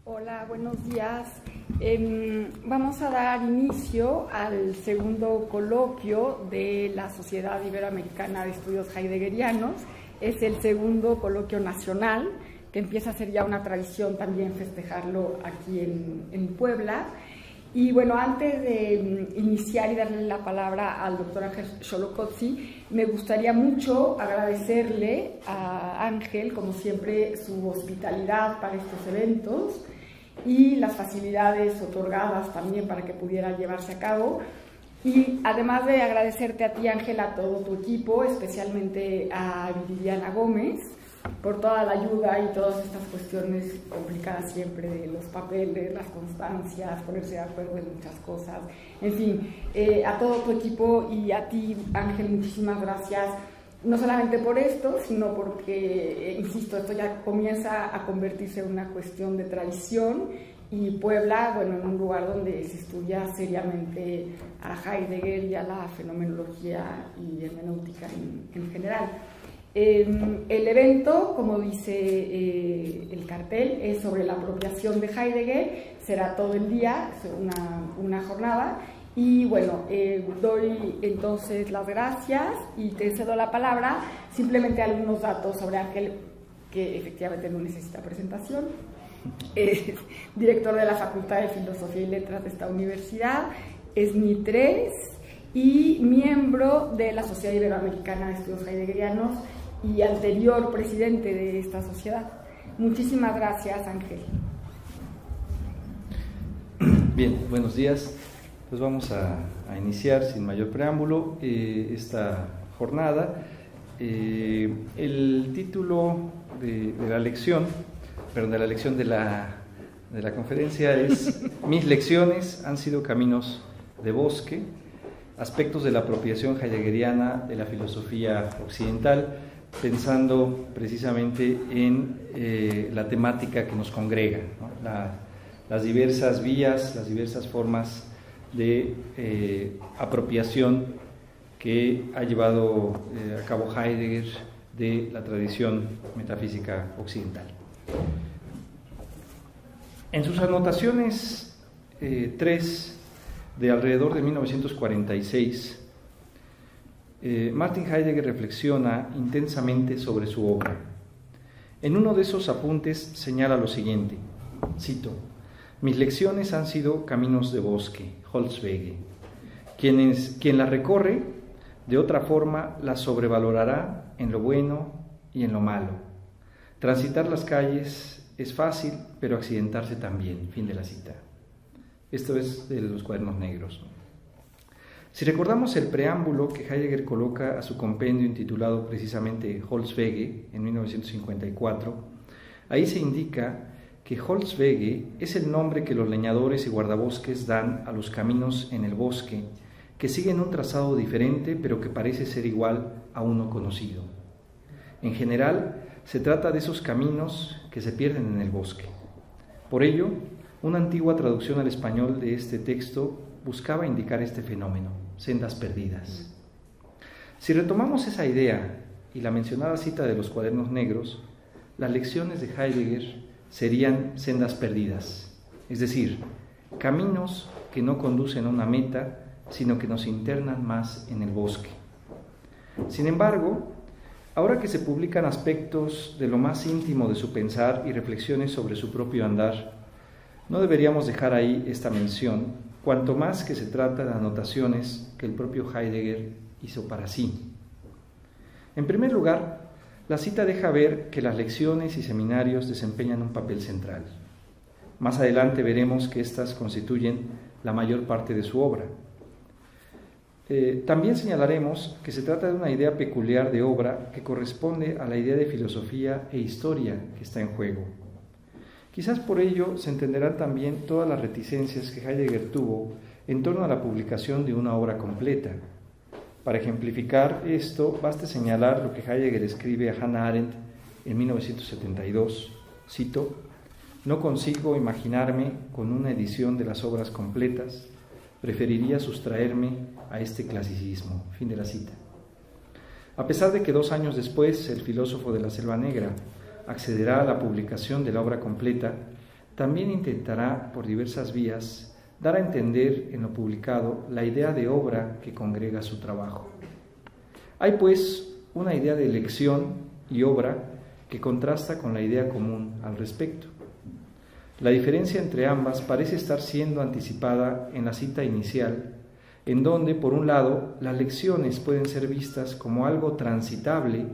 Hola, buenos días. Vamos a dar inicio al segundo coloquio de la Sociedad Iberoamericana de Estudios Heideggerianos. Es el segundo coloquio nacional, que empieza a ser ya una tradición también festejarlo aquí en Puebla. Y bueno, antes de iniciar y darle la palabra al doctor Ángel Xolocotzi, me gustaría mucho agradecerle a Ángel, como siempre, su hospitalidad para estos eventos y las facilidades otorgadas también para que pudiera llevarse a cabo. Y además de agradecerte a ti, Ángel, a todo tu equipo, especialmente a Viridiana Gómez, por toda la ayuda y todas estas cuestiones complicadas siempre de los papeles, las constancias, ponerse de acuerdo en muchas cosas. En fin, a todo tu equipo y a ti, Ángel, muchísimas gracias. No solamente por esto, sino porque, insisto, esto ya comienza a convertirse en una cuestión de tradición y Puebla, bueno, en un lugar donde se estudia seriamente a Heidegger y a la fenomenología y hermenéutica en general. El evento, como dice el cartel, es sobre la apropiación de Heidegger, será todo el día, una jornada. Y bueno, doy entonces las gracias y te cedo la palabra. Simplemente algunos datos sobre Ángel, que efectivamente no necesita presentación. Es director de la Facultad de Filosofía y Letras de esta universidad, es SNI 3 y miembro de la Sociedad Iberoamericana de Estudios Heideggerianos y anterior presidente de esta sociedad. Muchísimas gracias, Ángel. Bien, buenos días. Pues vamos a iniciar sin mayor preámbulo esta jornada. El título de la lección, perdón, de la lección de la conferencia es Mis lecciones han sido caminos de bosque, aspectos de la apropiación heideggeriana de la filosofía occidental, pensando precisamente en la temática que nos congrega, ¿no? Las diversas vías, las diversas formas de apropiación que ha llevado a cabo Heidegger de la tradición metafísica occidental. En sus anotaciones 3 de alrededor de 1946, Martin Heidegger reflexiona intensamente sobre su obra. En uno de esos apuntes señala lo siguiente, cito: mis lecciones han sido caminos de bosque, Holzwege. Quien la recorre, de otra forma, la sobrevalorará en lo bueno y en lo malo. Transitar las calles es fácil, pero accidentarse también. Fin de la cita. Esto es de los Cuadernos Negros. Si recordamos el preámbulo que Heidegger coloca a su compendio intitulado precisamente Holzwege en 1954, ahí se indica que Holzwege es el nombre que los leñadores y guardabosques dan a los caminos en el bosque, que siguen un trazado diferente pero que parece ser igual a uno conocido. En general, se trata de esos caminos que se pierden en el bosque. Por ello, una antigua traducción al español de este texto buscaba indicar este fenómeno, sendas perdidas. Si retomamos esa idea y la mencionada cita de los Cuadernos Negros, las lecciones de Heidegger serían sendas perdidas, es decir, caminos que no conducen a una meta, sino que nos internan más en el bosque. Sin embargo, ahora que se publican aspectos de lo más íntimo de su pensar y reflexiones sobre su propio andar, no deberíamos dejar ahí esta mención, cuanto más que se trata de anotaciones que el propio Heidegger hizo para sí. En primer lugar, la cita deja ver que las lecciones y seminarios desempeñan un papel central. Más adelante veremos que éstas constituyen la mayor parte de su obra. También señalaremos que se trata de una idea peculiar de obra que corresponde a la idea de filosofía e historia que está en juego. Quizás por ello se entenderán también todas las reticencias que Heidegger tuvo en torno a la publicación de una obra completa. Para ejemplificar esto, basta señalar lo que Heidegger escribe a Hannah Arendt en 1972, cito: no consigo imaginarme con una edición de las obras completas, preferiría sustraerme a este clasicismo. Fin de la cita. A pesar de que 2 años después el filósofo de la Selva Negra accederá a la publicación de la obra completa, también intentará, por diversas vías, dar a entender en lo publicado la idea de obra que congrega su trabajo. Hay, pues, una idea de lección y obra que contrasta con la idea común al respecto. La diferencia entre ambas parece estar siendo anticipada en la cita inicial, en donde, por un lado, las lecciones pueden ser vistas como algo transitable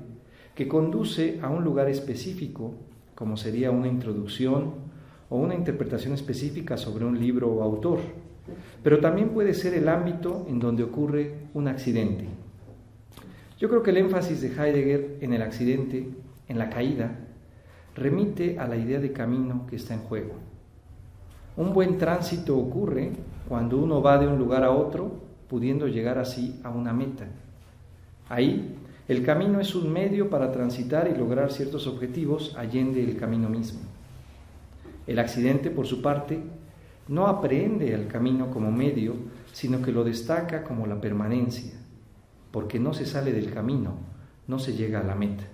que conduce a un lugar específico, como sería una introducción o una interpretación específica sobre un libro o autor, pero también puede ser el ámbito en donde ocurre un accidente. Yo creo que el énfasis de Heidegger en el accidente, en la caída, remite a la idea de camino que está en juego. Un buen tránsito ocurre cuando uno va de un lugar a otro, pudiendo llegar así a una meta. Ahí, el camino es un medio para transitar y lograr ciertos objetivos allende el camino mismo. El accidente, por su parte, no aprehende al camino como medio, sino que lo destaca como la permanencia, porque no se sale del camino, no se llega a la meta.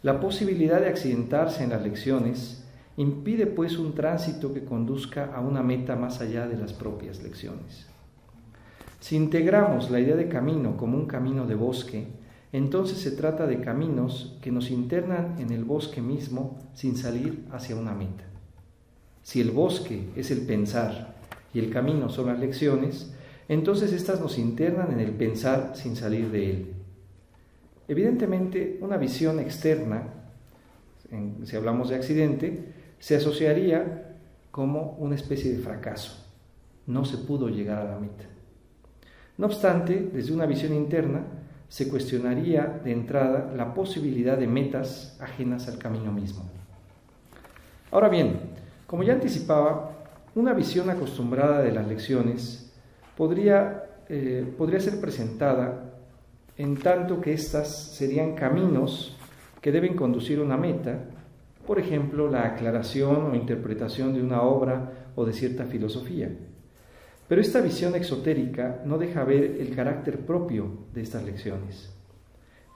La posibilidad de accidentarse en las lecciones impide, pues, un tránsito que conduzca a una meta más allá de las propias lecciones. Si integramos la idea de camino como un camino de bosque, entonces se trata de caminos que nos internan en el bosque mismo sin salir hacia una meta. Si el bosque es el pensar y el camino son las lecciones, entonces éstas nos internan en el pensar sin salir de él. Evidentemente, una visión externa, si hablamos de accidente, se asociaría como una especie de fracaso. No se pudo llegar a la meta. No obstante, desde una visión interna, se cuestionaría de entrada la posibilidad de metas ajenas al camino mismo. Ahora bien, como ya anticipaba, una visión acostumbrada de las lecciones podría ser presentada en tanto que éstas serían caminos que deben conducir a una meta, por ejemplo, la aclaración o interpretación de una obra o de cierta filosofía. Pero esta visión exotérica no deja ver el carácter propio de estas lecciones.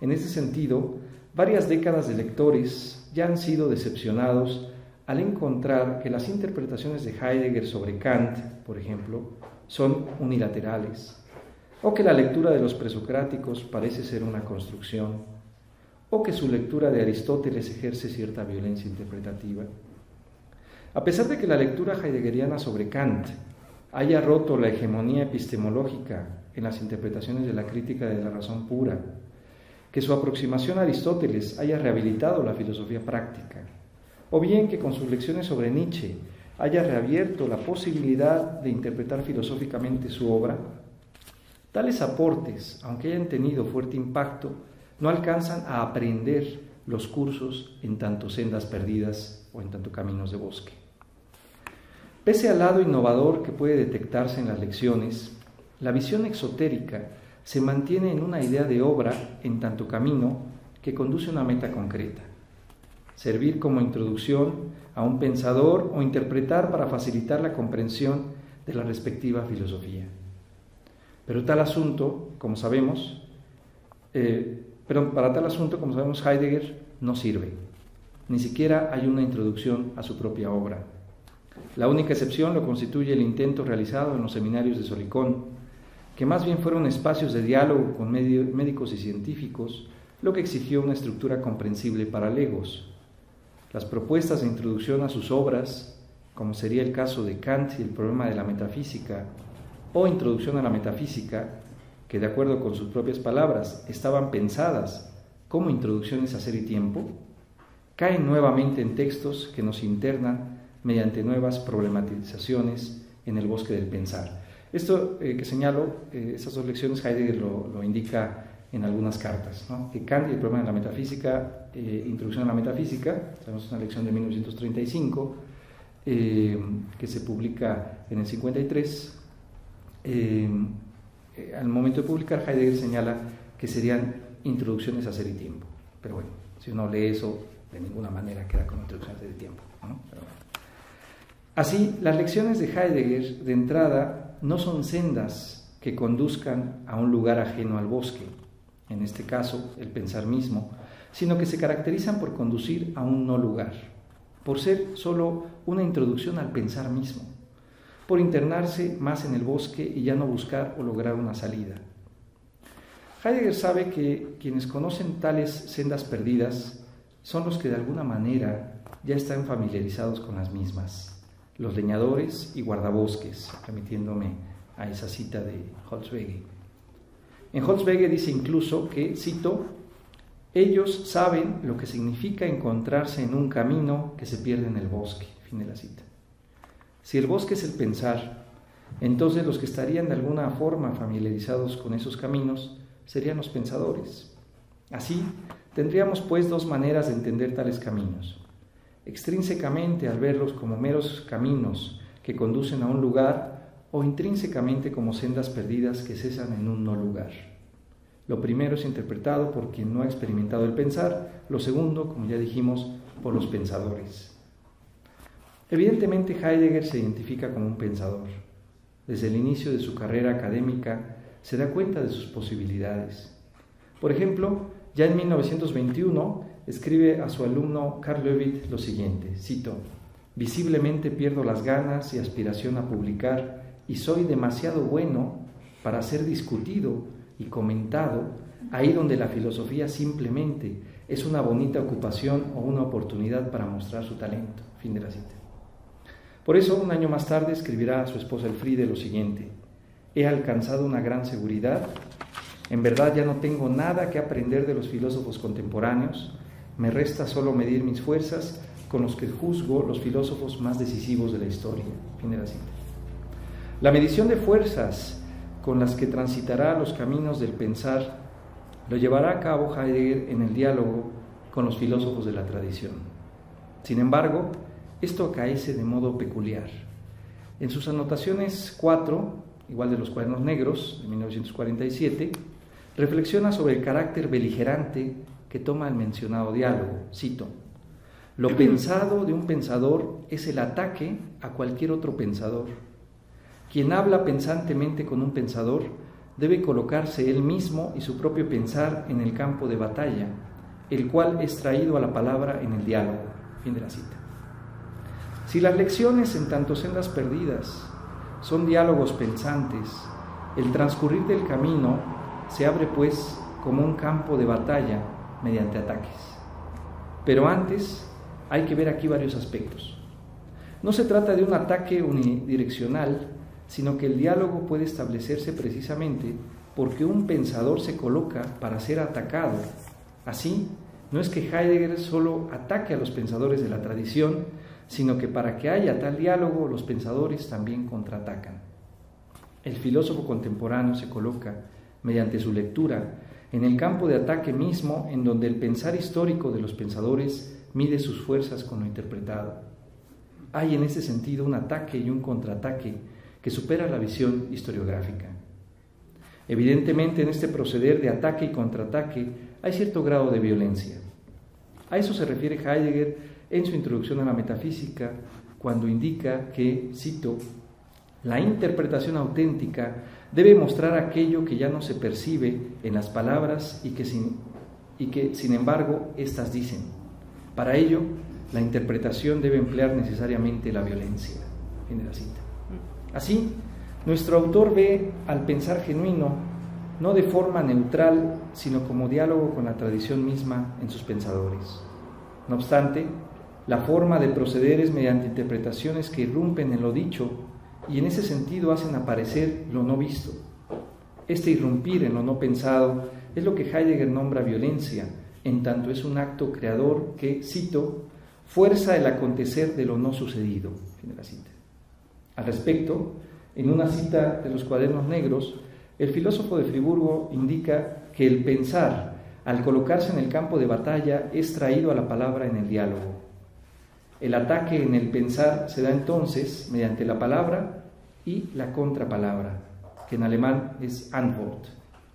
En este sentido, varias décadas de lectores ya han sido decepcionados al encontrar que las interpretaciones de Heidegger sobre Kant, por ejemplo, son unilaterales, o que la lectura de los presocráticos parece ser una construcción, o que su lectura de Aristóteles ejerce cierta violencia interpretativa. A pesar de que la lectura heideggeriana sobre Kant haya roto la hegemonía epistemológica en las interpretaciones de la crítica de la razón pura, que su aproximación a Aristóteles haya rehabilitado la filosofía práctica, o bien que con sus lecciones sobre Nietzsche haya reabierto la posibilidad de interpretar filosóficamente su obra, tales aportes, aunque hayan tenido fuerte impacto, no alcanzan a aprender los cursos en tanto sendas perdidas o en tanto caminos de bosque. Pese al lado innovador que puede detectarse en las lecciones, la visión exotérica se mantiene en una idea de obra en tanto camino que conduce a una meta concreta. Servir como introducción a un pensador o interpretar para facilitar la comprensión de la respectiva filosofía. Pero para tal asunto, como sabemos, Heidegger no sirve. Ni siquiera hay una introducción a su propia obra. La única excepción lo constituye el intento realizado en los seminarios de Solicón, que más bien fueron espacios de diálogo con médicos y científicos, lo que exigió una estructura comprensible para legos. Las propuestas de introducción a sus obras, como sería el caso de Kant y el problema de la metafísica, o introducción a la metafísica, que de acuerdo con sus propias palabras estaban pensadas como introducciones a Ser y Tiempo, caen nuevamente en textos que nos internan mediante nuevas problematizaciones en el bosque del pensar. Esto que señalo, esas dos lecciones Heidegger lo indica en algunas cartas, ¿no? Que Kant y el problema de la metafísica, introducción a la metafísica, tenemos una lección de 1935 que se publica en el 53. Al momento de publicar, Heidegger señala que serían introducciones a Ser y Tiempo, pero bueno, si uno lee eso, de ninguna manera queda como introducción a Ser y Tiempo, ¿no? Pero bueno. Así, las lecciones de Heidegger, de entrada, no son sendas que conduzcan a un lugar ajeno al bosque, en este caso, el pensar mismo, sino que se caracterizan por conducir a un no lugar. por ser solo una introducción al pensar mismo, por internarse más en el bosque y ya no buscar o lograr una salida. Heidegger sabe que quienes conocen tales sendas perdidas son los que de alguna manera ya están familiarizados con las mismas, los leñadores y guardabosques, remitiéndome a esa cita de Holzwege. En Holzwege dice incluso que, cito, ellos saben lo que significa encontrarse en un camino que se pierde en el bosque, fin de la cita. Si el bosque es el pensar, entonces los que estarían de alguna forma familiarizados con esos caminos serían los pensadores. Así, tendríamos pues dos maneras de entender tales caminos. Extrínsecamente al verlos como meros caminos que conducen a un lugar o intrínsecamente como sendas perdidas que cesan en un no lugar. Lo primero es interpretado por quien no ha experimentado el pensar, lo segundo, como ya dijimos, por los pensadores. Evidentemente Heidegger se identifica como un pensador. Desde el inicio de su carrera académica se da cuenta de sus posibilidades. Por ejemplo, ya en 1921 escribe a su alumno Karl Löwit lo siguiente, cito, «Visiblemente pierdo las ganas y aspiración a publicar y soy demasiado bueno para ser discutido y comentado ahí donde la filosofía simplemente es una bonita ocupación o una oportunidad para mostrar su talento». Fin de la cita. Por eso, un año más tarde, escribirá a su esposa Elfriede lo siguiente: «He alcanzado una gran seguridad. En verdad ya no tengo nada que aprender de los filósofos contemporáneos. Me resta solo medir mis fuerzas con los que juzgo los filósofos más decisivos de la historia». Fin de la cita. La medición de fuerzas con las que transitará los caminos del pensar lo llevará a cabo Heidegger en el diálogo con los filósofos de la tradición. Sin embargo, esto acaece de modo peculiar. En sus anotaciones 4, igual de los Cuadernos Negros, de 1947, reflexiona sobre el carácter beligerante que toma el mencionado diálogo. Cito, «Lo pensado de un pensador es el ataque a cualquier otro pensador. Quien habla pensantemente con un pensador debe colocarse él mismo y su propio pensar en el campo de batalla, el cual es traído a la palabra en el diálogo». Fin de la cita. Si las lecciones en tanto sendas perdidas son diálogos pensantes, el transcurrir del camino se abre pues como un campo de batalla mediante ataques. Pero antes hay que ver aquí varios aspectos. No se trata de un ataque unidireccional, sino que el diálogo puede establecerse precisamente porque un pensador se coloca para ser atacado. Así, no es que Heidegger solo ataque a los pensadores de la tradición, sino que para que haya tal diálogo, los pensadores también contraatacan. El filósofo contemporáneo se coloca, mediante su lectura, en el campo de ataque mismo en donde el pensar histórico de los pensadores mide sus fuerzas con lo interpretado. Hay en ese sentido un ataque y un contraataque que supera la visión historiográfica. Evidentemente, en este proceder de ataque y contraataque hay cierto grado de violencia. A eso se refiere Heidegger en su introducción a la metafísica, cuando indica que, cito, «La interpretación auténtica debe mostrar aquello que ya no se percibe en las palabras y que sin embargo éstas dicen. Para ello, la interpretación debe emplear necesariamente la violencia». Fin de la cita. Así, nuestro autor ve al pensar genuino no de forma neutral, sino como diálogo con la tradición misma en sus pensadores. No obstante, la forma de proceder es mediante interpretaciones que irrumpen en lo dicho y en ese sentido hacen aparecer lo no visto. Este irrumpir en lo no pensado es lo que Heidegger nombra violencia, en tanto es un acto creador que, cito, fuerza el acontecer de lo no sucedido. Fin de la cita. Al respecto, en una cita de los Cuadernos Negros, el filósofo de Friburgo indica que el pensar, al colocarse en el campo de batalla, es traído a la palabra en el diálogo. El ataque en el pensar se da entonces mediante la palabra y la contrapalabra, que en alemán es Antwort,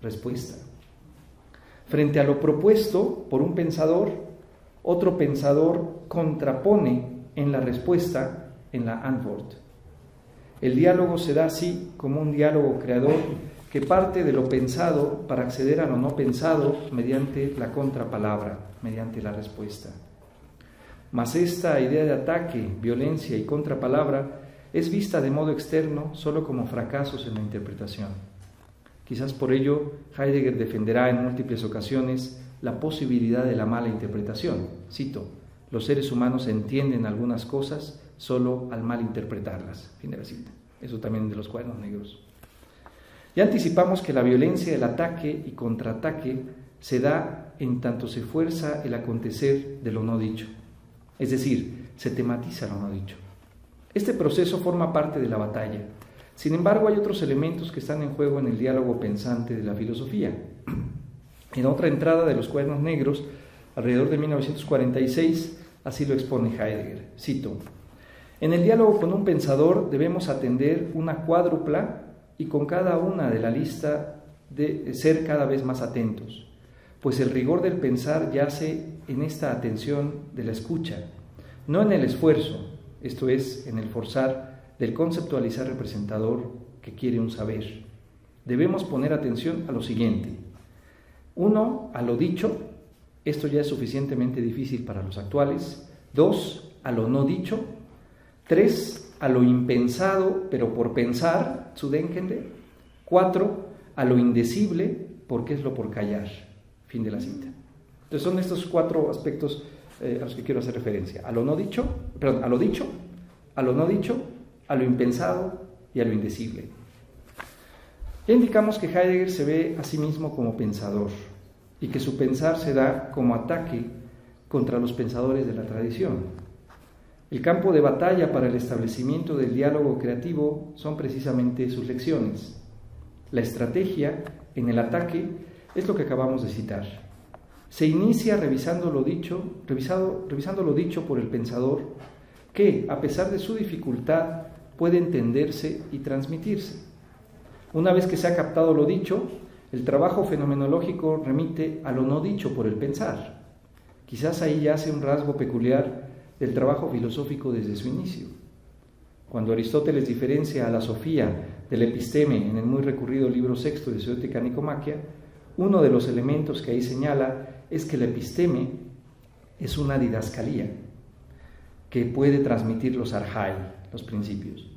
respuesta. Frente a lo propuesto por un pensador, otro pensador contrapone en la respuesta, en la Antwort. El diálogo se da así como un diálogo creador que parte de lo pensado para acceder a lo no pensado mediante la contrapalabra, mediante la respuesta. mas esta idea de ataque, violencia y contrapalabra es vista de modo externo solo como fracasos en la interpretación. Quizás por ello Heidegger defenderá en múltiples ocasiones la posibilidad de la mala interpretación. Cito: los seres humanos entienden algunas cosas solo al mal interpretarlas. Fin de la cita. Eso también de los Cuadernos Negros. Ya anticipamos que la violencia del ataque y contraataque se da en tanto se fuerza el acontecer de lo no dicho, es decir, se tematiza lo no dicho. Este proceso forma parte de la batalla. Sin embargo, hay otros elementos que están en juego en el diálogo pensante de la filosofía. En otra entrada de los Cuadernos Negros, alrededor de 1946, así lo expone Heidegger. Cito: en el diálogo con un pensador debemos atender una cuádrupla y con cada una de la lista de ser cada vez más atentos, pues el rigor del pensar yace en esta atención de la escucha, no en el esfuerzo, esto es, en el forzar del conceptualizar representador que quiere un saber. Debemos poner atención a lo siguiente: 1, a lo dicho, esto ya es suficientemente difícil para los actuales; 2, a lo no dicho; 3, a lo impensado, pero por pensar, zu denkende; 4, a lo indecible, porque es lo por callar. Fin de la cita. Entonces son estos 4 aspectos a los que quiero hacer referencia: a lo no dicho, perdón, a lo dicho, a lo no dicho, a lo impensado y a lo indecible. Ya indicamos que Heidegger se ve a sí mismo como pensador y que su pensar se da como ataque contra los pensadores de la tradición. El campo de batalla para el establecimiento del diálogo creativo son precisamente sus lecciones. La estrategia en el ataque es lo que acabamos de citar. Se inicia revisando lo dicho por el pensador, que, a pesar de su dificultad, puede entenderse y transmitirse. Una vez que se ha captado lo dicho, el trabajo fenomenológico remite a lo no dicho por el pensar. Quizás ahí yace un rasgo peculiar del trabajo filosófico desde su inicio. Cuando Aristóteles diferencia a la sofía del episteme en el muy recurrido libro sexto de su Ética Nicomaquia, uno de los elementos que ahí señala es que el episteme es una didascalía que puede transmitir los arjai, los principios,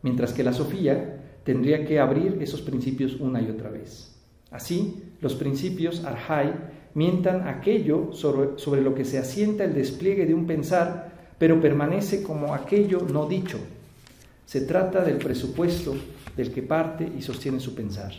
mientras que la sofía tendría que abrir esos principios una y otra vez. Así, los principios arjai mientan aquello sobre lo que se asienta el despliegue de un pensar, pero permanece como aquello no dicho. Se trata del presupuesto del que parte y sostiene su pensar.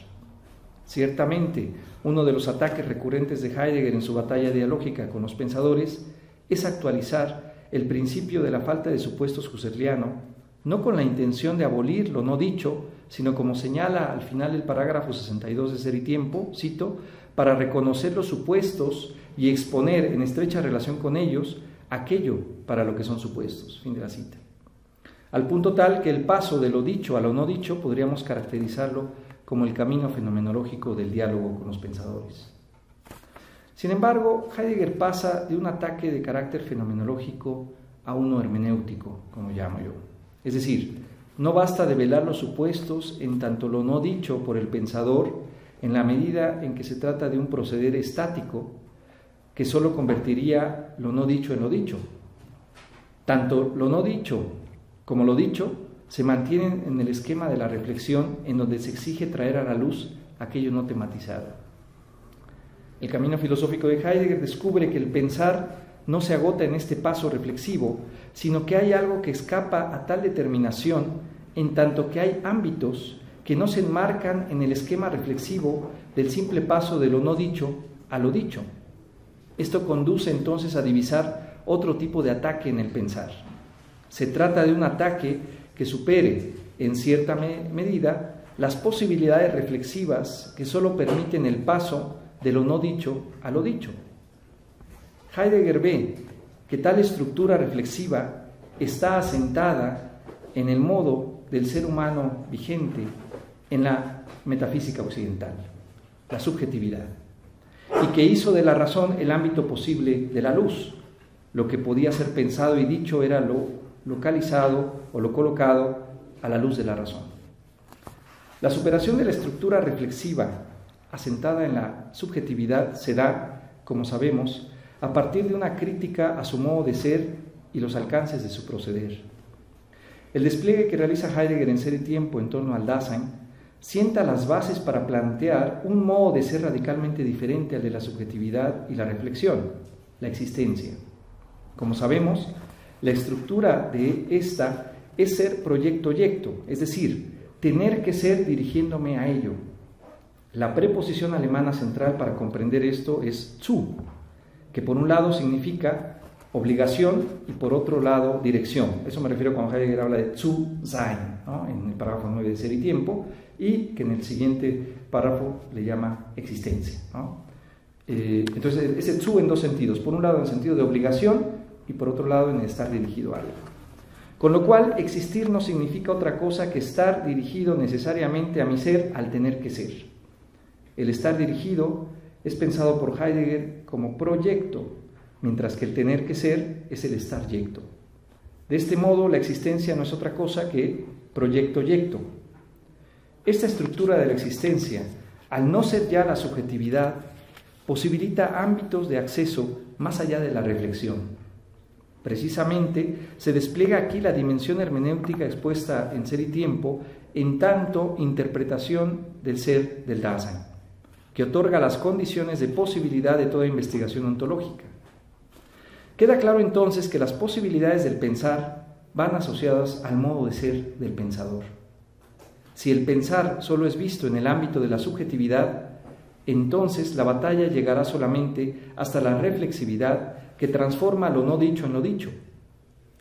Ciertamente, uno de los ataques recurrentes de Heidegger en su batalla dialógica con los pensadores es actualizar el principio de la falta de supuestos husserliano, no con la intención de abolir lo no dicho, sino como señala al final del parágrafo 62 de Ser y Tiempo, cito, para reconocer los supuestos y exponer en estrecha relación con ellos aquello para lo que son supuestos. Fin de la cita. Al punto tal que el paso de lo dicho a lo no dicho podríamos caracterizarlo como el camino fenomenológico del diálogo con los pensadores. Sin embargo, Heidegger pasa de un ataque de carácter fenomenológico a uno hermenéutico, como llamo yo. Es decir, no basta develar los supuestos en tanto lo no dicho por el pensador, en la medida en que se trata de un proceder estático que solo convertiría lo no dicho en lo dicho. Tanto lo no dicho como lo dicho se mantienen en el esquema de la reflexión en donde se exige traer a la luz aquello no tematizado. El camino filosófico de Heidegger descubre que el pensar no se agota en este paso reflexivo, sino que hay algo que escapa a tal determinación, en tanto que hay ámbitos que no se enmarcan en el esquema reflexivo del simple paso de lo no dicho a lo dicho. Esto conduce entonces a divisar otro tipo de ataque en el pensar. Se trata de un ataque que supere, en cierta medida, las posibilidades reflexivas que solo permiten el paso de lo no dicho a lo dicho. Heidegger ve que tal estructura reflexiva está asentada en el modo del ser humano vigente en la metafísica occidental, la subjetividad, y que hizo de la razón el ámbito posible de la luz. Lo que podía ser pensado y dicho era lo localizado o lo colocado a la luz de la razón. La superación de la estructura reflexiva asentada en la subjetividad se da, como sabemos, a partir de una crítica a su modo de ser y los alcances de su proceder. El despliegue que realiza Heidegger en Ser y Tiempo en torno al Dasein sienta las bases para plantear un modo de ser radicalmente diferente al de la subjetividad y la reflexión, la existencia. Como sabemos, la estructura de esta es ser proyecto-yecto, es decir, tener que ser dirigiéndome a ello. La preposición alemana central para comprender esto es zu, que por un lado significa obligación y por otro lado dirección. Eso me refiero cuando Heidegger habla de zu sein, ¿no?, en el párrafo 9 de Ser y Tiempo, y que en el siguiente párrafo le llama existencia, ¿no? Entonces, ese zu en dos sentidos, por un lado en el sentido de obligación y por otro lado en estar dirigido a algo. Con lo cual, existir no significa otra cosa que estar dirigido necesariamente a mi ser al tener que ser. El estar dirigido es pensado por Heidegger como proyecto, mientras que el tener que ser es el estar yecto. De este modo, la existencia no es otra cosa que proyecto-yecto. Esta estructura de la existencia, al no ser ya la subjetividad, posibilita ámbitos de acceso más allá de la reflexión. Precisamente se despliega aquí la dimensión hermenéutica expuesta en Ser y Tiempo en tanto interpretación del ser del Dasein, que otorga las condiciones de posibilidad de toda investigación ontológica. Queda claro entonces que las posibilidades del pensar van asociadas al modo de ser del pensador. Si el pensar solo es visto en el ámbito de la subjetividad, entonces la batalla llegará solamente hasta la reflexividad que transforma lo no dicho en lo dicho.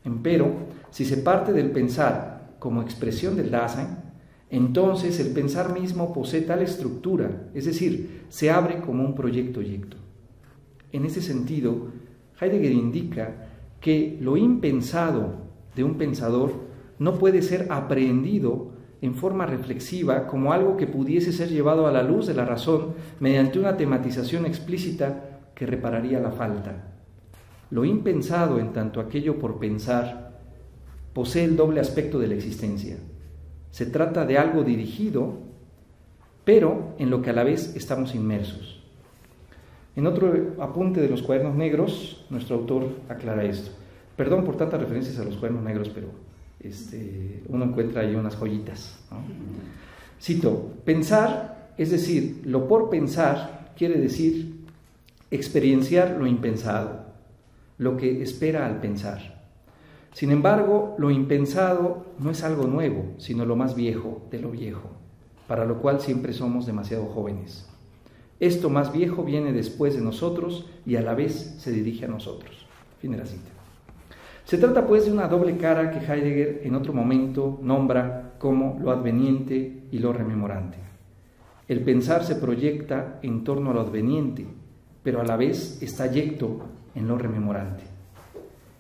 Empero, si se parte del pensar como expresión del Dasein, entonces el pensar mismo posee tal estructura, es decir, se abre como un proyecto-yecto. En ese sentido, Heidegger indica que lo impensado de un pensador no puede ser aprehendido en forma reflexiva como algo que pudiese ser llevado a la luz de la razón mediante una tematización explícita que repararía la falta. Lo impensado, en tanto aquello por pensar, posee el doble aspecto de la existencia. Se trata de algo dirigido, pero en lo que a la vez estamos inmersos. En otro apunte de los Cuadernos Negros, nuestro autor aclara esto. Perdón por tantas referencias a los Cuadernos Negros, pero uno encuentra ahí unas joyitas, ¿no? Cito: pensar, es decir, lo por pensar, quiere decir experienciar lo impensado, lo que espera al pensar. Sin embargo, lo impensado no es algo nuevo, sino lo más viejo de lo viejo, para lo cual siempre somos demasiado jóvenes. Esto más viejo viene después de nosotros y a la vez se dirige a nosotros. Fin de la cita. Se trata pues de una doble cara que Heidegger en otro momento nombra como lo adveniente y lo rememorante. El pensar se proyecta en torno a lo adveniente, pero a la vez está yecto en lo rememorante.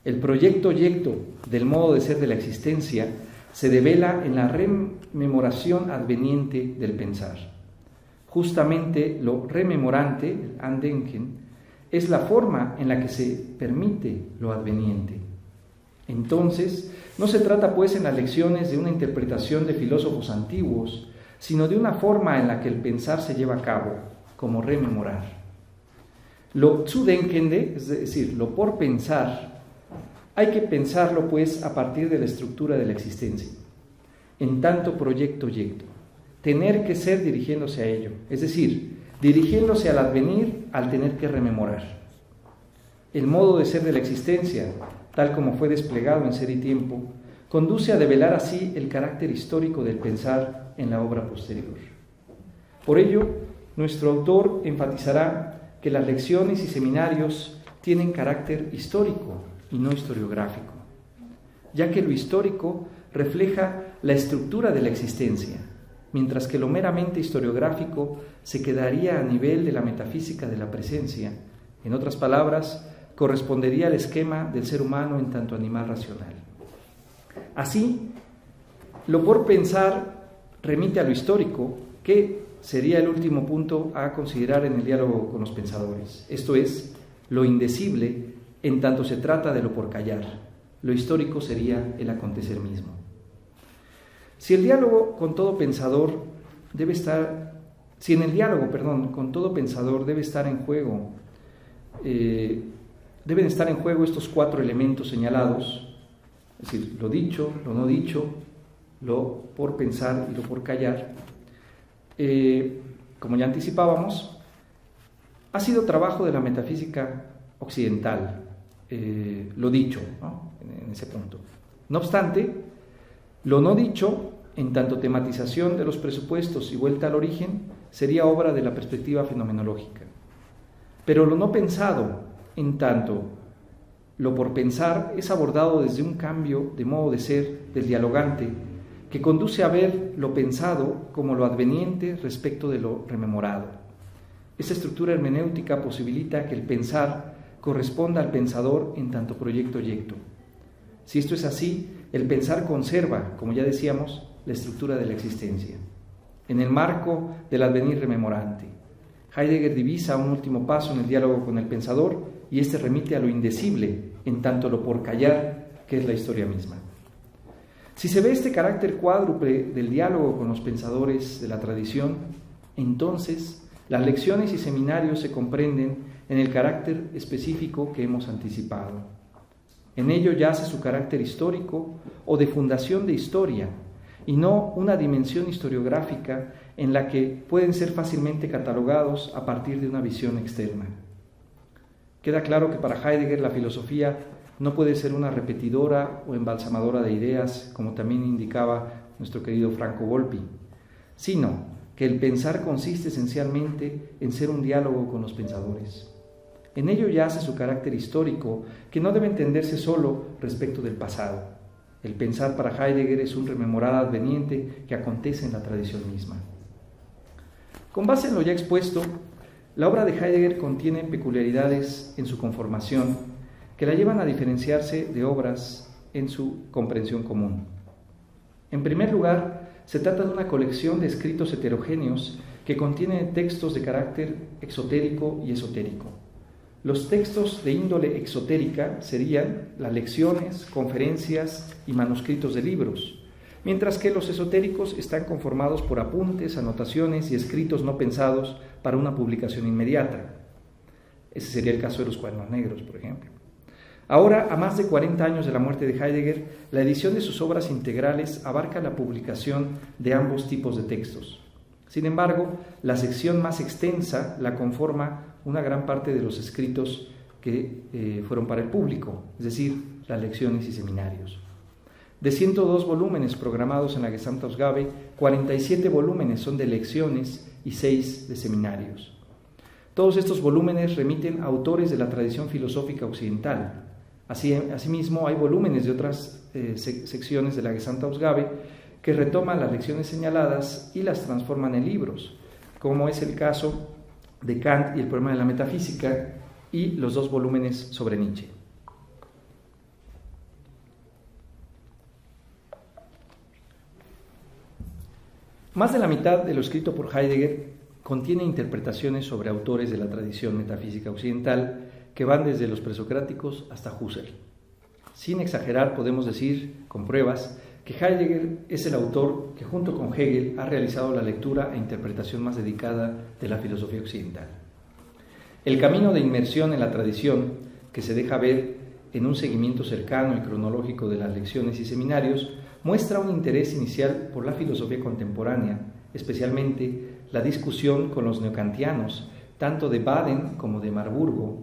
El proyecto yecto del modo de ser de la existencia se devela en la rememoración adveniente del pensar. Justamente lo rememorante, el Andenken, es la forma en la que se permite lo adveniente. Entonces, no se trata pues en las lecciones de una interpretación de filósofos antiguos, sino de una forma en la que el pensar se lleva a cabo, como rememorar. Lo Zudenkende, es decir, lo por pensar, hay que pensarlo pues a partir de la estructura de la existencia, en tanto proyecto-yecto, tener que ser dirigiéndose a ello, es decir, dirigiéndose al advenir al tener que rememorar. El modo de ser de la existencia, tal como fue desplegado en Ser y Tiempo, conduce a develar así el carácter histórico del pensar en la obra posterior. Por ello, nuestro autor enfatizará que las lecciones y seminarios tienen carácter histórico y no historiográfico, ya que lo histórico refleja la estructura de la existencia, mientras que lo meramente historiográfico se quedaría a nivel de la metafísica de la presencia. En otras palabras, correspondería al esquema del ser humano en tanto animal racional. Así, lo por pensar remite a lo histórico, que sería el último punto a considerar en el diálogo con los pensadores. Esto es, lo indecible en tanto se trata de lo por callar. Lo histórico sería el acontecer mismo. Si en el diálogo con todo pensador debe estar en juego deben estar en juego estos 4 elementos señalados, es decir, lo dicho, lo no dicho, lo por pensar y lo por callar. Como ya anticipábamos, ha sido trabajo de la metafísica occidental, lo dicho, ¿no? En ese punto. No obstante, lo no dicho, en tanto tematización de los presupuestos y vuelta al origen, sería obra de la perspectiva fenomenológica. Pero lo no pensado, en tanto lo por pensar, es abordado desde un cambio de modo de ser del dialogante, que conduce a ver lo pensado como lo adveniente respecto de lo rememorado. Esta estructura hermenéutica posibilita que el pensar corresponda al pensador en tanto proyecto-oyecto. Si esto es así, el pensar conserva, como ya decíamos, la estructura de la existencia. En el marco del advenir rememorante, Heidegger divisa un último paso en el diálogo con el pensador y este remite a lo indecible, en tanto lo por callar, que es la historia misma. Si se ve este carácter cuádruple del diálogo con los pensadores de la tradición, entonces las lecciones y seminarios se comprenden en el carácter específico que hemos anticipado. En ello yace su carácter histórico o de fundación de historia, y no una dimensión historiográfica en la que pueden ser fácilmente catalogados a partir de una visión externa. Queda claro que para Heidegger la filosofía no puede ser una repetidora o embalsamadora de ideas, como también indicaba nuestro querido Franco Volpi, sino que el pensar consiste esencialmente en ser un diálogo con los pensadores. En ello yace su carácter histórico, que no debe entenderse solo respecto del pasado. El pensar para Heidegger es un rememorar adveniente que acontece en la tradición misma. Con base en lo ya expuesto, la obra de Heidegger contiene peculiaridades en su conformación que la llevan a diferenciarse de obras en su comprensión común. En primer lugar, se trata de una colección de escritos heterogéneos que contienen textos de carácter exotérico y esotérico. Los textos de índole exotérica serían las lecciones, conferencias y manuscritos de libros, mientras que los esotéricos están conformados por apuntes, anotaciones y escritos no pensados para una publicación inmediata. Ese sería el caso de los Cuadernos Negros, por ejemplo. Ahora, a más de 40 años de la muerte de Heidegger, la edición de sus obras integrales abarca la publicación de ambos tipos de textos. Sin embargo, la sección más extensa la conforma una gran parte de los escritos que fueron para el público, es decir, las lecciones y seminarios. De 102 volúmenes programados en la Gesamtausgabe, 47 volúmenes son de lecciones y 6 de seminarios. Todos estos volúmenes remiten a autores de la tradición filosófica occidental. Asimismo, hay volúmenes de otras secciones de la Gesamtausgabe que retoman las lecciones señaladas y las transforman en libros, como es el caso de Kant y el problema de la metafísica y los 2 volúmenes sobre Nietzsche. Más de la mitad de lo escrito por Heidegger contiene interpretaciones sobre autores de la tradición metafísica occidental que van desde los presocráticos hasta Husserl. Sin exagerar, podemos decir, con pruebas, que Heidegger es el autor que junto con Hegel ha realizado la lectura e interpretación más dedicada de la filosofía occidental. El camino de inmersión en la tradición, que se deja ver en un seguimiento cercano y cronológico de las lecciones y seminarios, muestra un interés inicial por la filosofía contemporánea, especialmente la discusión con los neokantianos, tanto de Baden como de Marburgo,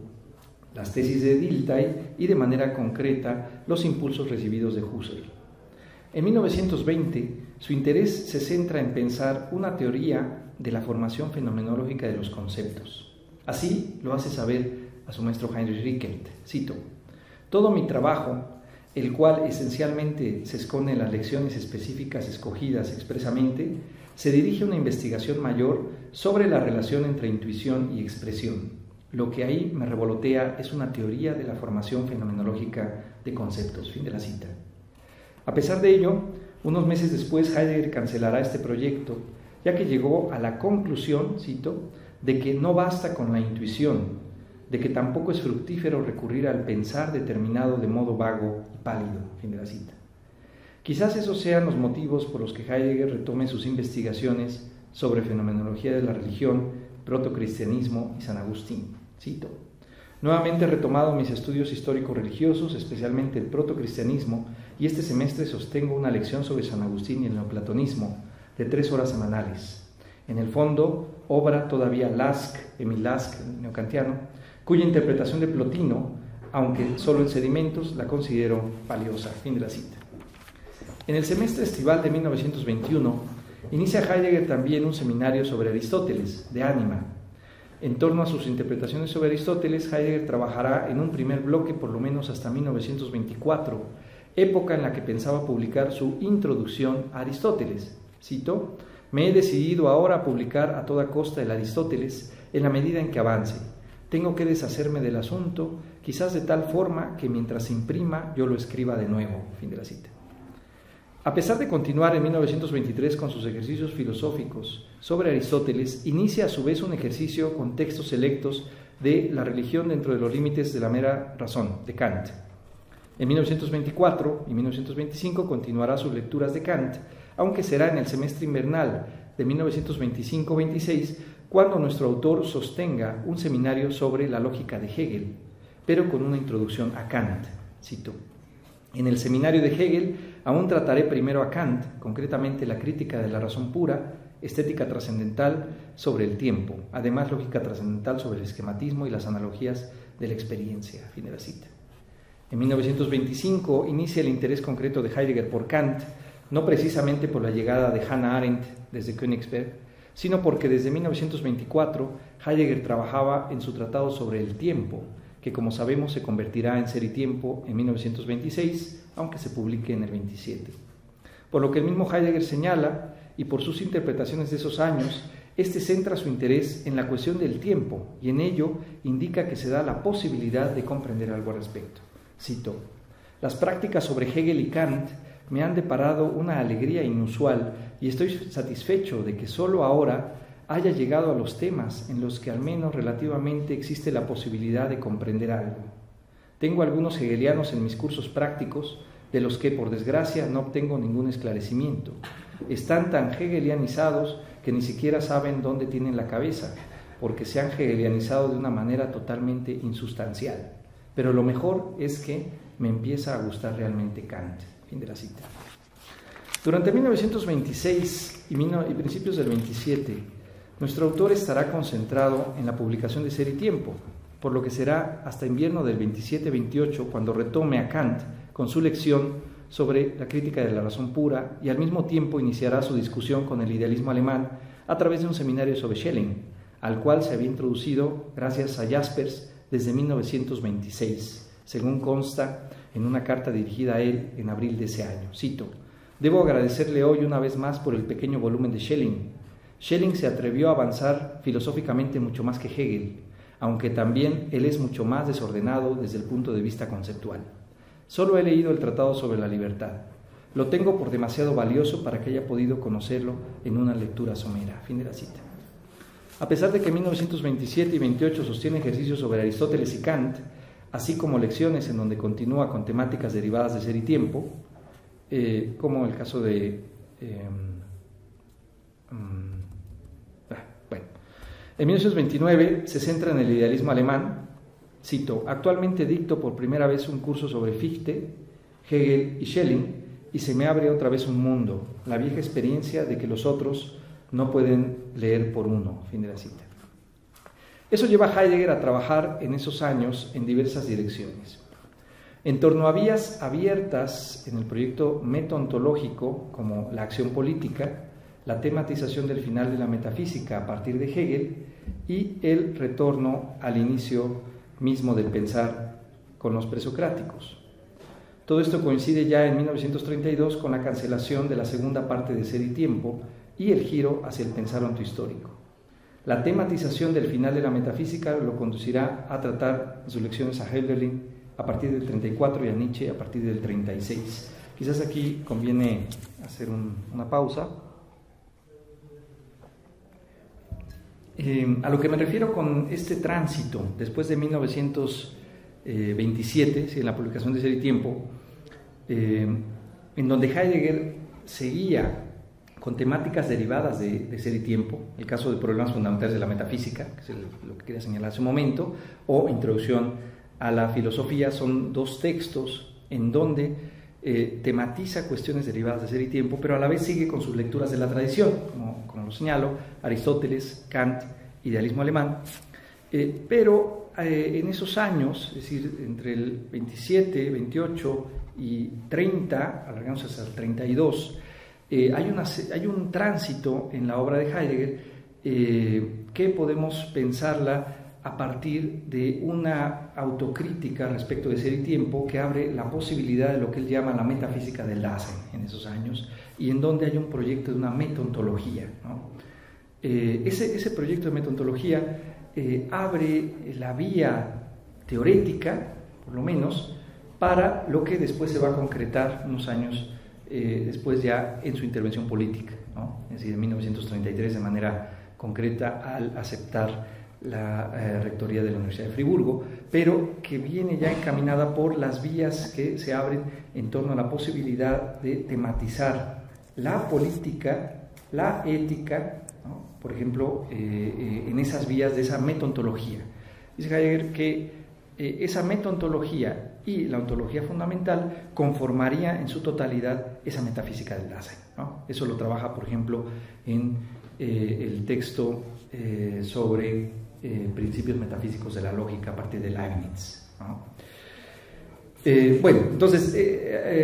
las tesis de Dilthey y, de manera concreta, los impulsos recibidos de Husserl. En 1920, su interés se centra en pensar una teoría de la formación fenomenológica de los conceptos. Así lo hace saber a su maestro Heinrich Rickelt. Cito: «Todo mi trabajo, el cual esencialmente se esconde en las lecciones específicas escogidas expresamente, se dirige a una investigación mayor sobre la relación entre intuición y expresión. Lo que ahí me revolotea es una teoría de la formación fenomenológica de conceptos». Fin de la cita. A pesar de ello, unos meses después Heidegger cancelará este proyecto, ya que llegó a la conclusión, cito, de que no basta con la intuición, de que tampoco es fructífero recurrir al pensar determinado de modo vago y pálido. Fin de la cita. Quizás esos sean los motivos por los que Heidegger retome sus investigaciones sobre fenomenología de la religión, protocristianismo y San Agustín. Cito: Nuevamente he retomado mis estudios histórico-religiosos, especialmente el protocristianismo, y este semestre sostengo una lección sobre San Agustín y el neoplatonismo, de 3 horas semanales. En el fondo, obra todavía Emil Lask, neocantiano, cuya interpretación de Plotino, aunque solo en sedimentos, la considero valiosa. Fin de la cita. En el semestre estival de 1921, inicia Heidegger también un seminario sobre Aristóteles, de ánima. En torno a sus interpretaciones sobre Aristóteles, Heidegger trabajará en un primer bloque por lo menos hasta 1924, época en la que pensaba publicar su Introducción a Aristóteles. Cito: «Me he decidido ahora a publicar a toda costa el Aristóteles en la medida en que avance. Tengo que deshacerme del asunto, quizás de tal forma que mientras se imprima yo lo escriba de nuevo». Fin de la cita. A pesar de continuar en 1923 con sus ejercicios filosóficos sobre Aristóteles, inicia a su vez un ejercicio con textos selectos de la religión dentro de los límites de la mera razón, de Kant. En 1924 y 1925 continuará sus lecturas de Kant, aunque será en el semestre invernal de 1925-26 cuando nuestro autor sostenga un seminario sobre la lógica de Hegel, pero con una introducción a Kant. Cito: «En el seminario de Hegel aún trataré primero a Kant, concretamente la crítica de la razón pura, estética trascendental sobre el tiempo, además lógica trascendental sobre el esquematismo y las analogías de la experiencia». Fin de la cita. En 1925 inicia el interés concreto de Heidegger por Kant, no precisamente por la llegada de Hannah Arendt desde Königsberg, sino porque desde 1924 Heidegger trabajaba en su tratado sobre el tiempo, que como sabemos se convertirá en Ser y Tiempo en 1926, aunque se publique en el 27. Por lo que el mismo Heidegger señala, y por sus interpretaciones de esos años, este centra su interés en la cuestión del tiempo y en ello indica que se da la posibilidad de comprender algo al respecto. Cito: «Las prácticas sobre Hegel y Kant me han deparado una alegría inusual y estoy satisfecho de que solo ahora haya llegado a los temas en los que al menos relativamente existe la posibilidad de comprender algo. Tengo algunos hegelianos en mis cursos prácticos, de los que por desgracia no obtengo ningún esclarecimiento. Están tan hegelianizados que ni siquiera saben dónde tienen la cabeza, porque se han hegelianizado de una manera totalmente insustancial. Pero lo mejor es que me empieza a gustar realmente Kant». Fin de la cita. Durante 1926 y principios del 27, nuestro autor estará concentrado en la publicación de Ser y Tiempo, por lo que será hasta invierno del 27-28 cuando retome a Kant con su lección sobre la crítica de la razón pura y al mismo tiempo iniciará su discusión con el idealismo alemán a través de un seminario sobre Schelling, al cual se había introducido gracias a Jaspers desde 1926, según consta en una carta dirigida a él en abril de ese año. Cito: «Debo agradecerle hoy una vez más por el pequeño volumen de Schelling. Schelling se atrevió a avanzar filosóficamente mucho más que Hegel, aunque también él es mucho más desordenado desde el punto de vista conceptual. Solo he leído el Tratado sobre la Libertad. Lo tengo por demasiado valioso para que haya podido conocerlo en una lectura somera». Fin de la cita. A pesar de que en 1927 y 28 sostiene ejercicios sobre Aristóteles y Kant, así como lecciones en donde continúa con temáticas derivadas de Ser y Tiempo, como el caso de... En 1929 se centra en el idealismo alemán. Cito: «Actualmente dicto por primera vez un curso sobre Fichte, Hegel y Schelling y se me abre otra vez un mundo, la vieja experiencia de que los otros no pueden leer por uno». Fin de la cita. Eso lleva a Heidegger a trabajar en esos años en diversas direcciones. En torno a vías abiertas en el proyecto metaontológico, como la acción política, la tematización del final de la metafísica a partir de Hegel y el retorno al inicio mismo del pensar con los presocráticos. Todo esto coincide ya en 1932 con la cancelación de la segunda parte de Ser y Tiempo y el giro hacia el pensar ontohistórico. La tematización del final de la metafísica lo conducirá a tratar en sus lecciones a Hölderlin a partir del 34 y a Nietzsche a partir del 36. Quizás aquí conviene hacer una pausa. A lo que me refiero con este tránsito después de 1927, en la publicación de Ser y Tiempo, en donde Heidegger seguía con temáticas derivadas de ser y tiempo, el caso de problemas fundamentales de la metafísica, que es lo que quería señalar hace un momento, o Introducción a la filosofía. Son dos textos en donde tematiza cuestiones derivadas de ser y tiempo, pero a la vez sigue con sus lecturas de la tradición, como lo señalo, Aristóteles, Kant, idealismo alemán, pero en esos años, es decir, entre el 27, 28 y 30, alargamos hasta el 32, hay un tránsito en la obra de Heidegger que podemos pensarla a partir de una autocrítica respecto de ser y tiempo que abre la posibilidad de lo que él llama la metafísica del Dasein en esos años, y en donde hay un proyecto de una metontología, ¿no? Ese proyecto de metontología abre la vía teorética, por lo menos, para lo que después se va a concretar unos años después ya en su intervención política, ¿no? Es decir, en 1933 de manera concreta al aceptar la rectoría de la Universidad de Friburgo, pero que viene ya encaminada por las vías que se abren en torno a la posibilidad de tematizar la política, la ética, ¿no? Por ejemplo, en esas vías de esa metontología. Dice Heidegger que esa metontología y la ontología fundamental conformaría en su totalidad esa metafísica del Dasein, ¿no? Eso lo trabaja, por ejemplo, en el texto sobre principios metafísicos de la lógica a partir de Leibniz, ¿no? Bueno, entonces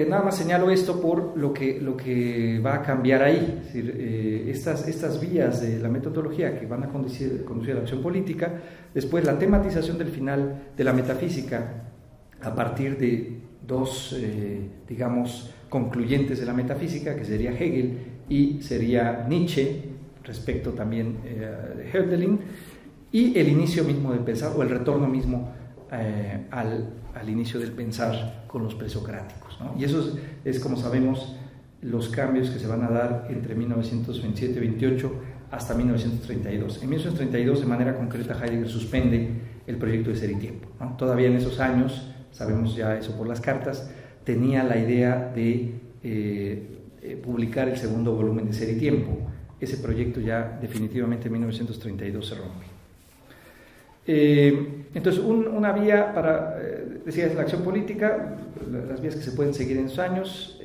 nada más señalo esto por lo que va a cambiar ahí. Es decir, estas vías de la metodología que van a conducir a la acción política, después la tematización del final de la metafísica a partir de dos, digamos, concluyentes de la metafísica, que sería Hegel y sería Nietzsche, respecto también de Hölderlin, y el inicio mismo del pensar, o el retorno mismo al inicio del pensar con los presocráticos, ¿no? Y eso es, como sabemos, los cambios que se van a dar entre 1927-28 hasta 1932. En 1932, de manera concreta, Heidegger suspende el proyecto de Ser y Tiempo, ¿no? Todavía en esos años, sabemos ya eso por las cartas, tenía la idea de publicar el segundo volumen de Ser y Tiempo. Ese proyecto ya definitivamente en 1932 se rompe. Entonces, una vía para, decía, es la acción política, las vías que se pueden seguir en esos años.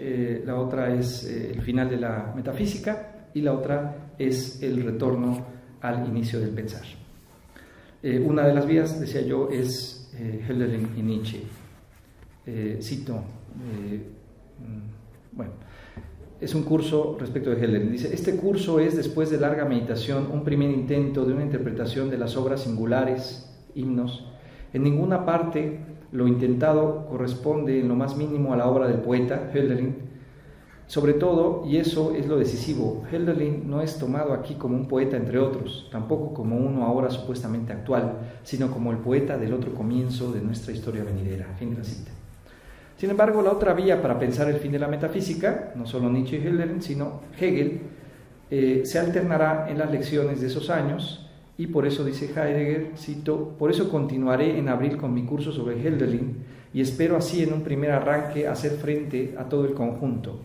La otra es el final de la metafísica, y la otra es el retorno al inicio del pensar. Una de las vías, decía yo, es Hölderlin y Nietzsche. Cito, bueno, es un curso respecto de Hölderlin. Dice: este curso es, después de larga meditación, un primer intento de una interpretación de las obras singulares, himnos. En ninguna parte lo intentado corresponde en lo más mínimo a la obra del poeta Hölderlin. Sobre todo, y eso es lo decisivo, Hölderlin no es tomado aquí como un poeta entre otros, tampoco como uno ahora supuestamente actual, sino como el poeta del otro comienzo de nuestra historia venidera. Fin de la cita. Sin embargo, la otra vía para pensar el fin de la metafísica, no solo Nietzsche y Hölderlin, sino Hegel, se alternará en las lecciones de esos años, y por eso dice Heidegger, cito: por eso continuaré en abril con mi curso sobre Hölderlin, y espero así en un primer arranque hacer frente a todo el conjunto.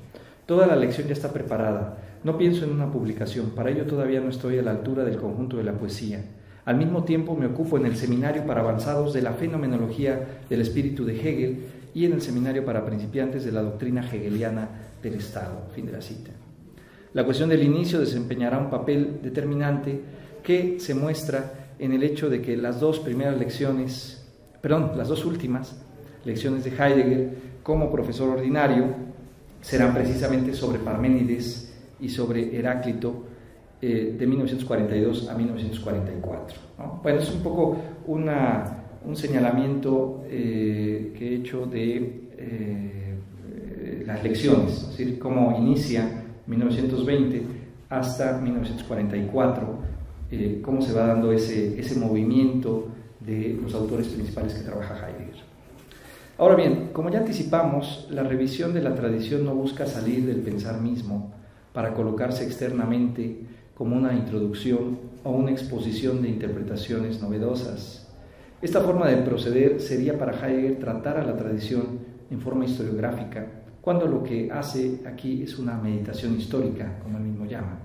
Toda la lección ya está preparada, no pienso en una publicación, para ello todavía no estoy a la altura del conjunto de la poesía. Al mismo tiempo me ocupo en el seminario para avanzados de la fenomenología del espíritu de Hegel, y en el seminario para principiantes de la doctrina hegeliana del Estado. Fin de la cita. La cuestión del inicio desempeñará un papel determinante que se muestra en el hecho de que las dos últimas lecciones de Heidegger como profesor ordinario serán precisamente sobre Parménides y sobre Heráclito, de 1942 a 1944, ¿no? Bueno, es un poco un señalamiento que he hecho de las lecciones, es decir, cómo inicia 1920 hasta 1944, cómo se va dando ese movimiento de los autores principales que trabaja Heidegger. Ahora bien, como ya anticipamos, la revisión de la tradición no busca salir del pensar mismo para colocarse externamente como una introducción o una exposición de interpretaciones novedosas. Esta forma de proceder sería para Heidegger tratar a la tradición en forma historiográfica, cuando lo que hace aquí es una meditación histórica, como él mismo llama.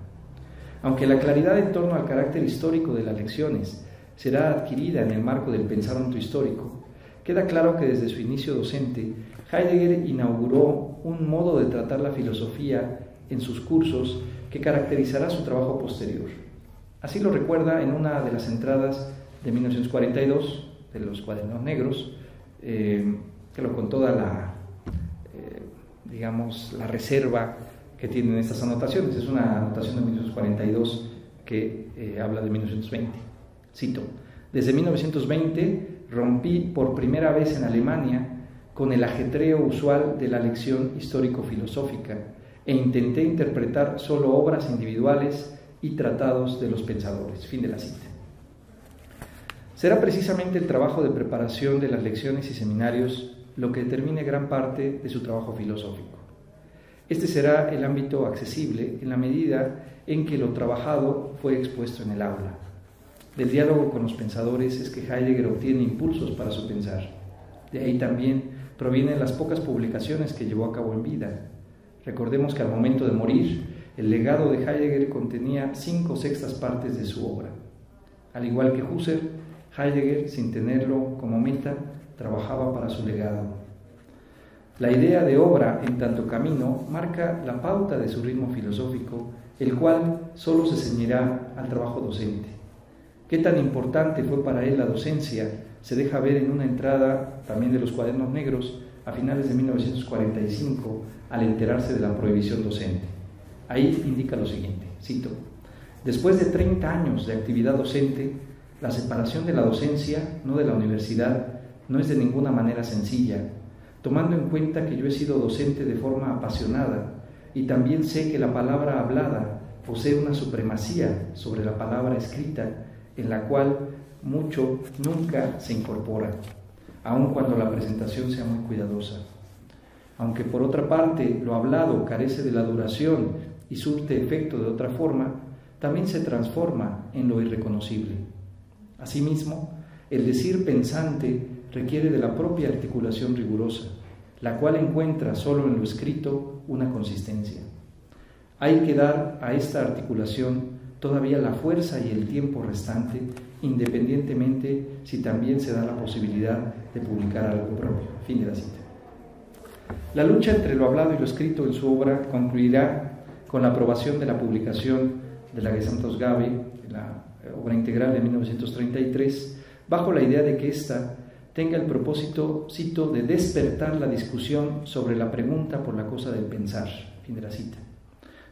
Aunque la claridad en torno al carácter histórico de las lecciones será adquirida en el marco del pensar ontohistórico, queda claro que desde su inicio docente, Heidegger inauguró un modo de tratar la filosofía en sus cursos que caracterizará su trabajo posterior. Así lo recuerda en una de las entradas de 1942 de los Cuadernos Negros, que lo con toda la, la reserva que tienen estas anotaciones. Es una anotación de 1942 que habla de 1920. Cito: desde 1920 rompí por primera vez en Alemania con el ajetreo usual de la lección histórico-filosófica e intenté interpretar solo obras individuales y tratados de los pensadores. Fin de la cita. Será precisamente el trabajo de preparación de las lecciones y seminarios lo que determine gran parte de su trabajo filosófico. Este será el ámbito accesible en la medida en que lo trabajado fue expuesto en el aula. Del diálogo con los pensadores es que Heidegger obtiene impulsos para su pensar. De ahí también provienen las pocas publicaciones que llevó a cabo en vida. Recordemos que al momento de morir, el legado de Heidegger contenía 5/6 partes de su obra. Al igual que Husserl, Heidegger, sin tenerlo como meta, trabajaba para su legado. La idea de obra en tanto camino marca la pauta de su ritmo filosófico, el cual solo se ceñirá al trabajo docente. Qué tan importante fue para él la docencia se deja ver en una entrada también de los Cuadernos Negros a finales de 1945 al enterarse de la prohibición docente. Ahí indica lo siguiente, cito: después de 30 años de actividad docente, la separación de la docencia, no de la universidad, no es de ninguna manera sencilla, tomando en cuenta que yo he sido docente de forma apasionada y también sé que la palabra hablada posee una supremacía sobre la palabra escrita, en la cual mucho nunca se incorpora, aun cuando la presentación sea muy cuidadosa. Aunque por otra parte lo hablado carece de la duración y surte efecto de otra forma, también se transforma en lo irreconocible. Asimismo, el decir pensante requiere de la propia articulación rigurosa, la cual encuentra solo en lo escrito una consistencia. Hay que dar a esta articulación todavía la fuerza y el tiempo restante, independientemente si también se da la posibilidad de publicar algo propio. Fin de la cita. La lucha entre lo hablado y lo escrito en su obra concluirá con la aprobación de la publicación de la Gesamtausgabe, la obra integral de 1933, bajo la idea de que ésta tenga el propósito, cito, de despertar la discusión sobre la pregunta por la cosa del pensar. Fin de la cita.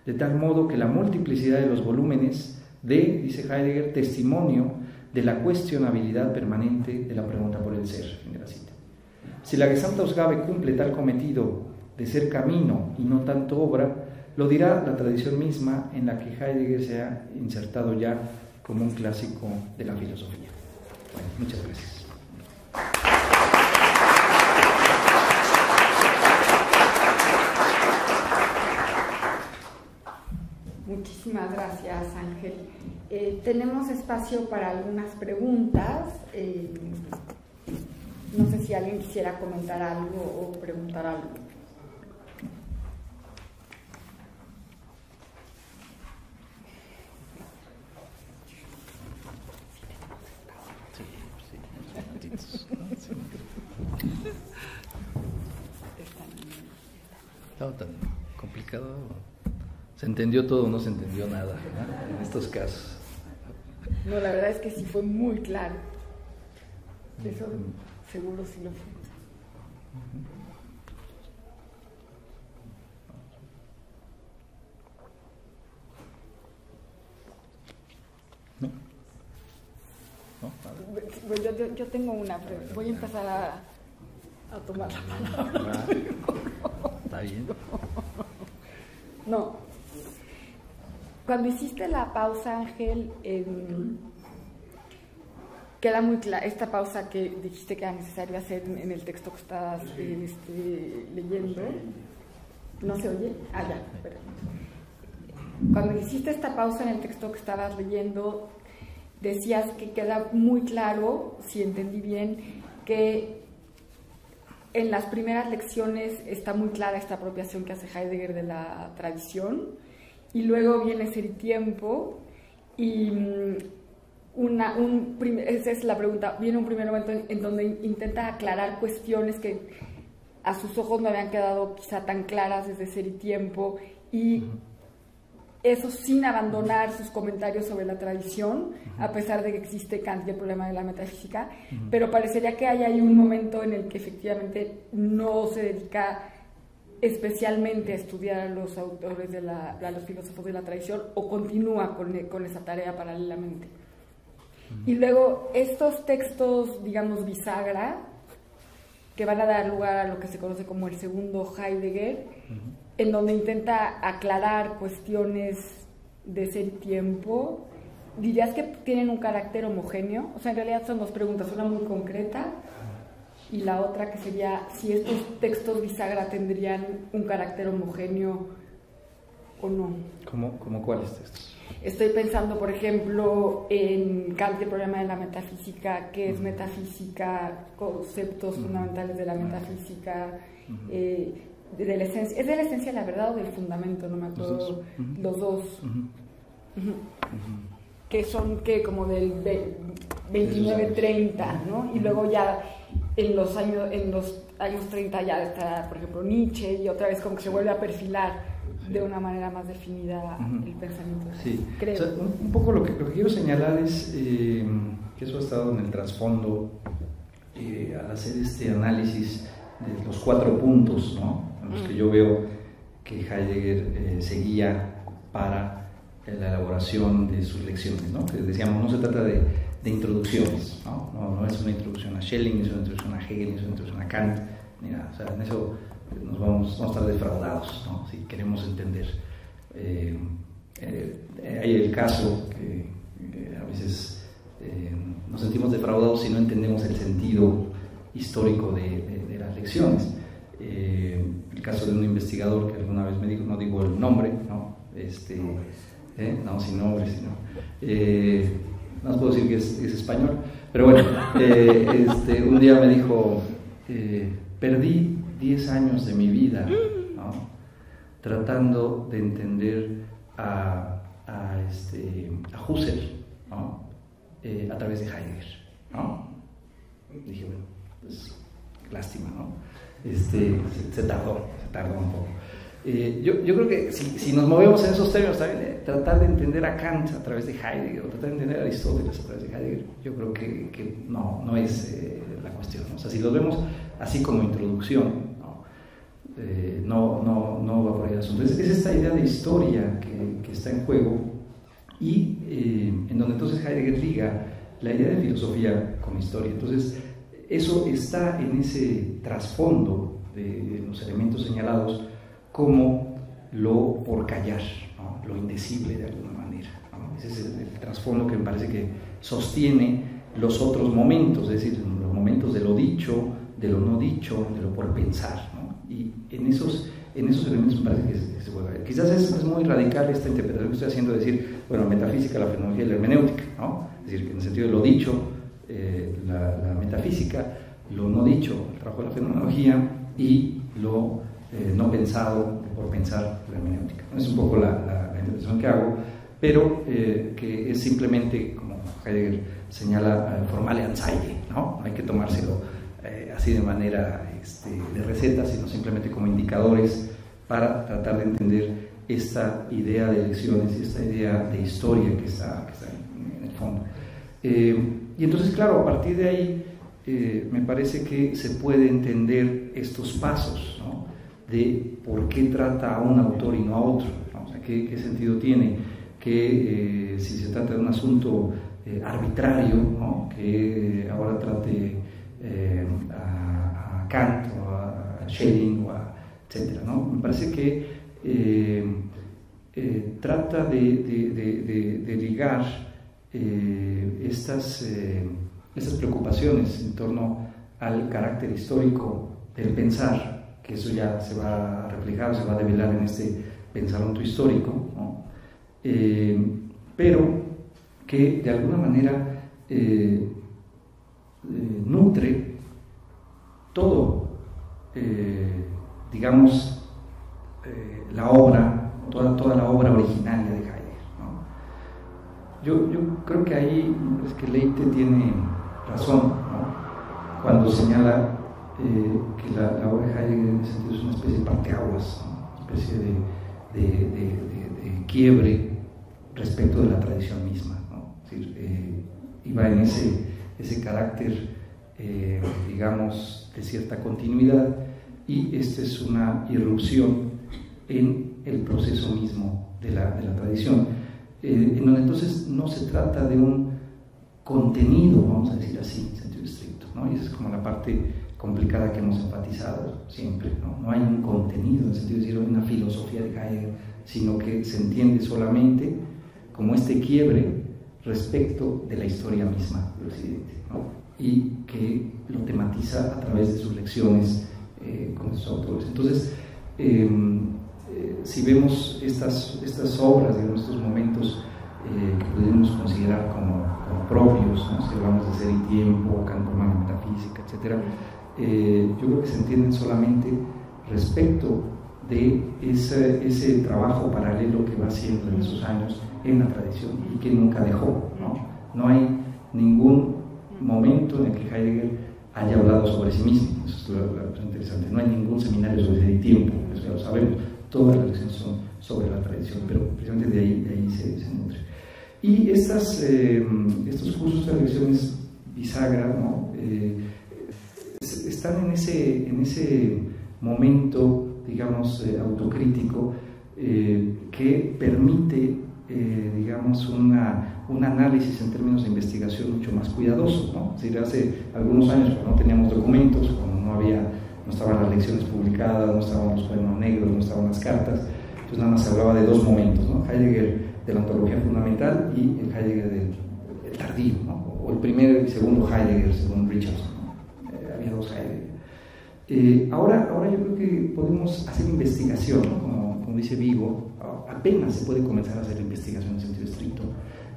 De tal modo que la multiplicidad de los volúmenes dé, dice Heidegger, testimonio de la cuestionabilidad permanente de la pregunta por el ser. Fin de la cita. Si la Gesamtausgabe cumple tal cometido de ser camino y no tanto obra, lo dirá la tradición misma en la que Heidegger se ha insertado ya como un clásico de la filosofía. Bueno, muchas gracias. Muchísimas gracias, Ángel. Tenemos espacio para algunas preguntas. No sé si alguien quisiera comentar algo o preguntar algo. Estaba tan complicado. Se entendió todo, no se entendió nada, ¿no? En estos casos. No, la verdad es que sí fue muy claro. Eso seguro sí lo fue. ¿No? ¿No? Pues yo tengo una, pero voy a empezar a tomar la palabra. Está bien. No. Cuando hiciste la pausa, Ángel, queda muy clara esta pausa que dijiste que era necesario hacer en el texto que estabas leyendo. ¿No se oye? Ah, ya. Espera. Cuando hiciste esta pausa en el texto que estabas leyendo, decías que queda muy claro, si entendí bien, que en las primeras lecciones está muy clara esta apropiación que hace Heidegger de la tradición, y luego viene Ser y Tiempo, y esa es la pregunta, viene un primer momento en donde intenta aclarar cuestiones que a sus ojos no habían quedado quizá tan claras desde Ser y Tiempo, y eso sin abandonar sus comentarios sobre la tradición, a pesar de que existe Kant y el problema de la metafísica, pero parecería que hay ahí un momento en el que efectivamente no se dedica especialmente a estudiar a los autores, a los filósofos de la tradición, o continúa con esa tarea paralelamente. Y luego estos textos, digamos, bisagra, que van a dar lugar a lo que se conoce como el segundo Heidegger, en donde intenta aclarar cuestiones de Ser y Tiempo. ¿Dirías que tienen un carácter homogéneo? O sea, en realidad son dos preguntas, una muy concreta y la otra que sería si estos textos bisagra tendrían un carácter homogéneo o no. ¿Cómo cuáles textos? Estoy pensando, por ejemplo, en Kant y el problema de la metafísica, qué es metafísica, conceptos fundamentales de la metafísica, de la esencia. ¿Es de la esencia la verdad o del fundamento? No me acuerdo. Los dos. Que son como del 29-30, ¿no? Y luego ya en los años 30 ya está, por ejemplo, Nietzsche, y otra vez como que se vuelve a perfilar de una manera más definida el pensamiento. Sí, creo. O sea, un poco lo que quiero señalar es que eso ha estado en el trasfondo al hacer este análisis de los 4 puntos, ¿no?, en los que yo veo que Heidegger seguía para la elaboración de sus lecciones, ¿no? Que decíamos, no se trata de introducciones, no es una introducción a Schelling, ni es una introducción a Hegel, ni es una introducción a Kant, ni nada. O sea, en eso vamos a estar defraudados, ¿no?, si queremos entender. Hay el caso que a veces nos sentimos defraudados si no entendemos el sentido histórico de las lecciones. El caso de un investigador que alguna vez me dijo, no digo el nombre, no, no, sin nombre, sino no puedo decir que es español, pero bueno, un día me dijo, perdí 10 años de mi vida, ¿no?, tratando de entender a Husserl, ¿no?, a través de Heidegger, ¿no? Dije, bueno, pues lástima, ¿no? Se tardó un poco. Yo creo que si nos movemos en esos términos también, tratar de entender a Kant a través de Heidegger, o tratar de entender a Aristóteles a través de Heidegger, yo creo que no es la cuestión, ¿no? O sea, si los vemos así como introducción, no va por ahí el asunto. Es esta idea de historia que está en juego, y en donde entonces Heidegger liga la idea de filosofía con historia. Entonces, eso está en ese trasfondo de los elementos señalados como lo por callar, ¿no?, lo indecible de alguna manera, ¿no? Ese es el trasfondo que me parece que sostiene los otros momentos, es decir, los momentos de lo dicho, de lo no dicho, de lo por pensar, ¿no? Y en esos elementos me parece que se vuelve a ver. Quizás es muy radical esta interpretación que estoy haciendo de decir, bueno, metafísica, la fenomenología y la hermenéutica, ¿no? Es decir, que en el sentido de lo dicho, la metafísica, lo no dicho, el trabajo de la fenomenología, y lo no pensado por pensar, la hermenéutica. Es un poco la interpretación que hago, pero que es simplemente, como Heidegger señala, formale Anzeige, ¿no? No hay que tomárselo así de manera de receta, sino simplemente como indicadores para tratar de entender esta idea de lecciones y esta idea de historia que está en el fondo. Y entonces, claro, a partir de ahí me parece que se puede entender estos pasos, ¿no?, de por qué trata a un autor y no a otro, ¿no? O sea, qué sentido tiene que si se trata de un asunto arbitrario, ¿no?, que ahora trate a Kant o a Schelling, etcétera, ¿no? Me parece que trata de ligar estas preocupaciones en torno al carácter histórico del pensar, que eso ya se va a reflejar, se va a develar en este pensamiento histórico, ¿no? Pero que de alguna manera nutre todo digamos, la obra, toda la obra originaria de Heidegger, ¿no? Yo creo que ahí es que Leite tiene razón, ¿no? Cuando señala que la obra de Heidegger en ese sentido es una especie de parteaguas, ¿no? Una especie de quiebre respecto de la tradición misma, ¿no? Es decir, iba en ese carácter, digamos, de cierta continuidad, y esta es una irrupción en el proceso mismo de la tradición, en donde entonces no se trata de un contenido, vamos a decir así, en sentido estricto, ¿no? Y esa es como la parte complicada que hemos enfatizado siempre, ¿no? No hay un contenido, en el sentido de decir una filosofía de Heidegger, sino que se entiende solamente como este quiebre respecto de la historia misma del Occidente, ¿no? Y que lo tematiza a través de sus lecciones con esos autores. Entonces, si vemos estas obras, digamos, estos momentos que podemos considerar como propios, ¿no? Si hablamos de Ser y Tiempo, Campo Humano, Metafísica, etc., yo creo que se entienden solamente respecto de ese trabajo paralelo que va haciendo en esos años en la tradición y que nunca dejó, ¿no? No hay ningún momento en el que Heidegger haya hablado sobre sí mismo. Eso es lo interesante. No hay ningún seminario sobre el tiempo, eso ya lo sabemos. Todas las lecciones son sobre la tradición, pero precisamente de ahí se nutre. Y estos cursos de lecciones bisagra, ¿no? Están en ese momento, digamos, autocrítico, que permite, digamos, un análisis en términos de investigación mucho más cuidadoso, ¿no? Es decir, hace algunos años, cuando no teníamos documentos, cuando no estaban las lecciones publicadas, no estaban los cuadernos negros, no estaban las cartas, pues nada más se hablaba de dos momentos, ¿no? Heidegger de la ontología fundamental y el Heidegger del tardío, ¿no? O el primer y segundo Heidegger, según Richardson, ¿no? Había dos Heidegger. Ahora yo creo que podemos hacer investigación, ¿no? Como dice Vigo, apenas se puede comenzar a hacer investigación en sentido estricto,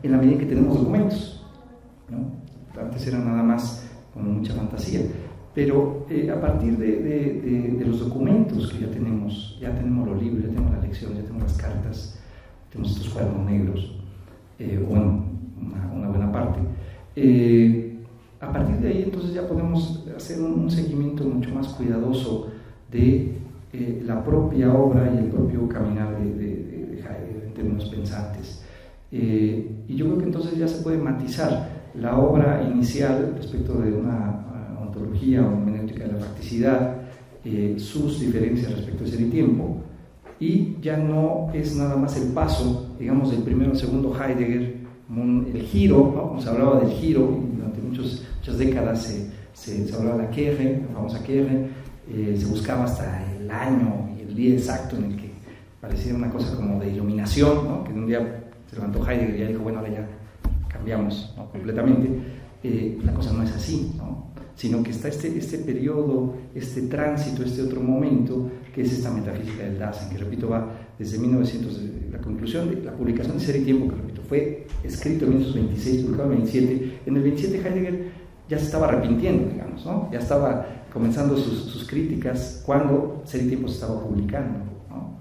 en la medida en que tenemos documentos, ¿no? Antes era nada más como mucha fantasía, pero a partir de los documentos que ya tenemos los libros, ya tenemos las lecciones, ya tenemos las cartas, tenemos estos cuadernos negros, bueno, una buena parte, a partir de ahí entonces ya podemos hacer un seguimiento mucho más cuidadoso de la propia obra y el propio caminar de Heidegger en términos pensantes. Y yo creo que entonces ya se puede matizar la obra inicial respecto de una ontología o hermenéutica de la facticidad, sus diferencias respecto de Ser y Tiempo, y ya no es nada más el paso, digamos, del primero al segundo Heidegger, el giro, ¿no? Como se hablaba del giro, y durante muchas décadas se hablaba de la Kehre, la famosa Kehre, se buscaba hasta el año y el día exacto en el que parecía una cosa como de iluminación, ¿no? Que un día se levantó Heidegger y ya dijo, bueno, ahora ya cambiamos, ¿no? Completamente. La cosa no es así, ¿no? Sino que está este periodo, este tránsito, este otro momento, que es esta metafísica del Dasein, que repito va desde 1900, la conclusión de la publicación de Ser y Tiempo, que repito, fue escrito en 1926, publicado en 1927. En el 27 Heidegger ya se estaba arrepintiendo, digamos, ¿no? Ya estaba comenzando sus críticas cuando Ser y Tiempo se estaba publicando, ¿no?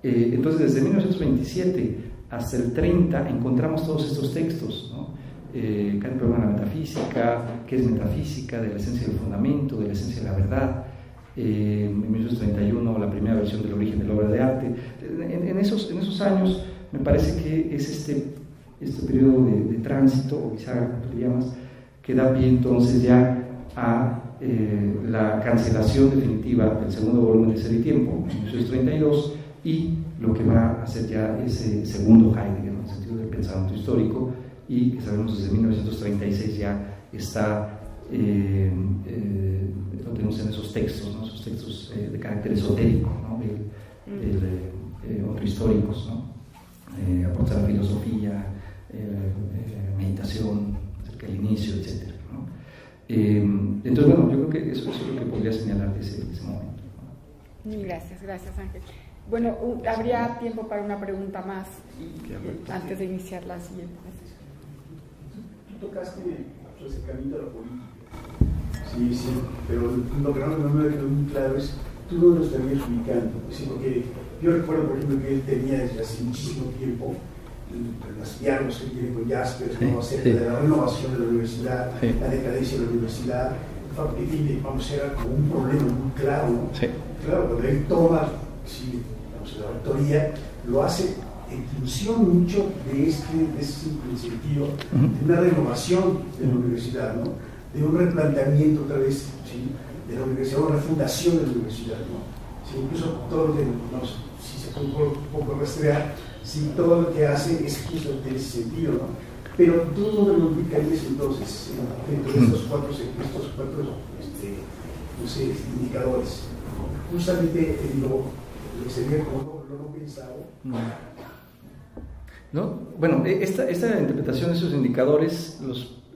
Entonces, desde 1927 hasta el 30 encontramos todos estos textos, ¿no? Kant problema de la metafísica, qué es metafísica, de la esencia del fundamento, de la esencia de la verdad, en 1931 la primera versión del origen de la obra de arte. En esos años me parece que es este periodo de tránsito, o bisagra, como tú le llamas, que da pie entonces ya a la cancelación definitiva del segundo volumen de Ser y Tiempo, en 1932, y lo que va a ser ya ese segundo Heidegger, en el sentido del pensamiento histórico, y que sabemos desde 1936 ya está, lo tenemos en esos textos, ¿no? Esos textos de carácter esotérico, ¿no? Otro históricos, ¿no? Aportar la filosofía, meditación acerca del inicio, etc., ¿no? Entonces, bueno, yo creo que eso es lo que podría señalar de ese momento, ¿no? Gracias Ángel. Bueno, habría tiempo para una pregunta más antes de iniciar la siguiente. Tocaste el acercamiento a la política. Sí, sí, pero lo que no me quedó muy claro es tú dónde lo estarías ubicando, ¿sí? Porque yo recuerdo, por ejemplo, que él tenía desde hace muchísimo tiempo los diálogos que tiene con Jaspers, ¿no? Acerca de la renovación de la universidad, la decadencia de la universidad, vamos, era como un problema muy claro, ¿no? Claro, cuando él toma, sí, vamos, la rectoría, lo hace en función mucho de ese sentido, de una renovación de la universidad, ¿no? De un replanteamiento otra vez, ¿sí? De la universidad, una refundación de la universidad, ¿no? Sí, incluso todo lo que, no sé, si se puede un poco rastrear, sí, todo lo que hace es justo en ese sentido, ¿no? Pero tú dónde lo ubicarías entonces dentro de estos cuatro no sé, indicadores, justamente lo que sería como lo no pensado. ¿No? Bueno, esta interpretación de esos indicadores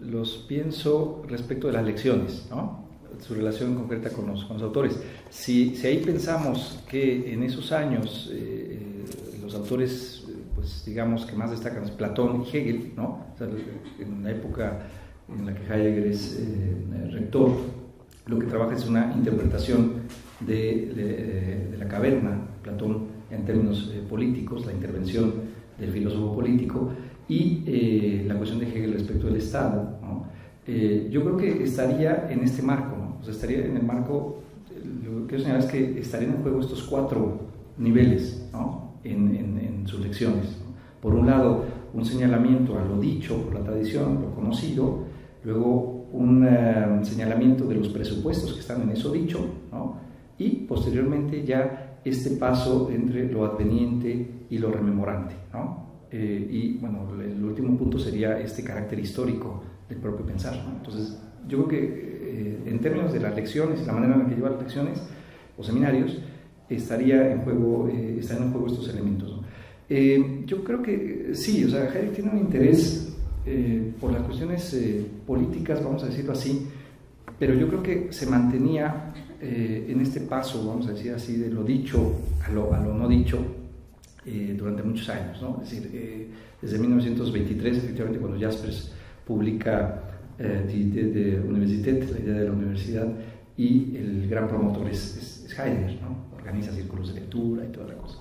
los pienso respecto de las lecciones, ¿no? Su relación concreta con los autores. Si ahí pensamos que en esos años los autores, pues digamos que más destacan es Platón y Hegel, ¿no? O sea, en la época en la que Heidegger es rector, lo que trabaja es una interpretación de la caverna, Platón, en términos políticos, la intervención del filósofo político, y la cuestión de Hegel respecto del Estado, ¿no? Yo creo que estaría en este marco, ¿no? O sea, estaría en el marco, lo que quiero señalar es que estarían en juego estos cuatro niveles, ¿no? en sus lecciones, ¿no? Por un lado, un señalamiento a lo dicho por la tradición, lo conocido, luego un señalamiento de los presupuestos que están en eso dicho, ¿no? Y posteriormente ya este paso entre lo adveniente y lo rememorante, ¿no? Y bueno, el último punto sería este carácter histórico del propio pensar, ¿no? Entonces, yo creo que en términos de las lecciones, la manera en la que lleva las lecciones o seminarios, estarían en juego estos elementos, ¿no? Yo creo que sí, o sea, Heidegger tiene un interés por las cuestiones políticas, vamos a decirlo así, pero yo creo que se mantenía en este paso, vamos a decir así, de lo dicho a lo no dicho durante muchos años, ¿no? Es decir, desde 1923, efectivamente, cuando Jaspers publica Die Universität, la idea de la universidad, y el gran promotor es Heidegger, ¿no? Organiza círculos de lectura y toda la cosa.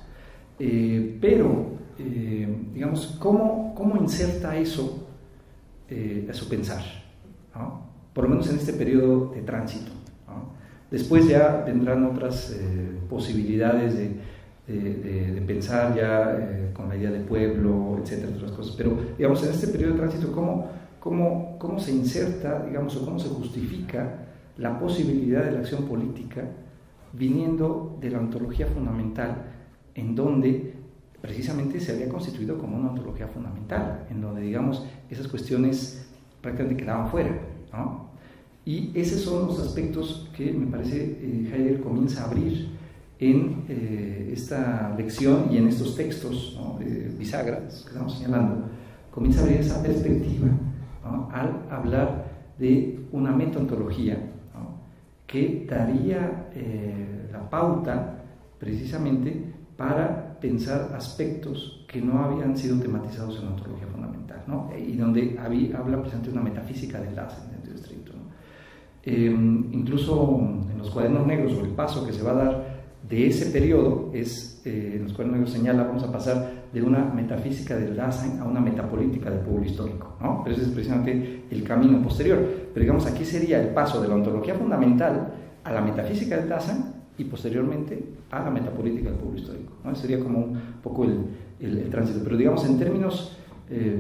Pero, digamos, ¿cómo inserta eso a su pensar, ¿no? Por lo menos en este periodo de tránsito, ¿no? Después ya vendrán otras posibilidades de pensar ya con la idea de pueblo, etcétera, otras cosas. Pero, digamos, en este periodo de tránsito, ¿cómo se inserta, digamos, o cómo se justifica la posibilidad de la acción política viniendo de la ontología fundamental, en donde precisamente se había constituido como una ontología fundamental, en donde, digamos, esas cuestiones prácticamente quedaban fuera, ¿no? Y esos son los aspectos que me parece Heidegger comienza a abrir en esta lección y en estos textos, ¿no? Bisagras que estamos señalando. Comienza a abrir esa perspectiva, ¿no? Al hablar de una metaontología, ¿no? Que daría la pauta precisamente para pensar aspectos que no habían sido tematizados en la ontología fundamental, ¿no? Y donde habla precisamente de una metafísica del enlace en sentido estricto, ¿no? Incluso en los cuadernos negros, o el paso que se va a dar de ese periodo es, en los cuadernos negros señala, vamos a pasar de una metafísica del Dasein a una metapolítica del pueblo histórico, ¿no? Pero ese es precisamente el camino posterior. Pero digamos, aquí sería el paso de la ontología fundamental a la metafísica del Dasein y posteriormente a la metapolítica del pueblo histórico, ¿no? Ese sería como un poco el tránsito. Pero digamos, en términos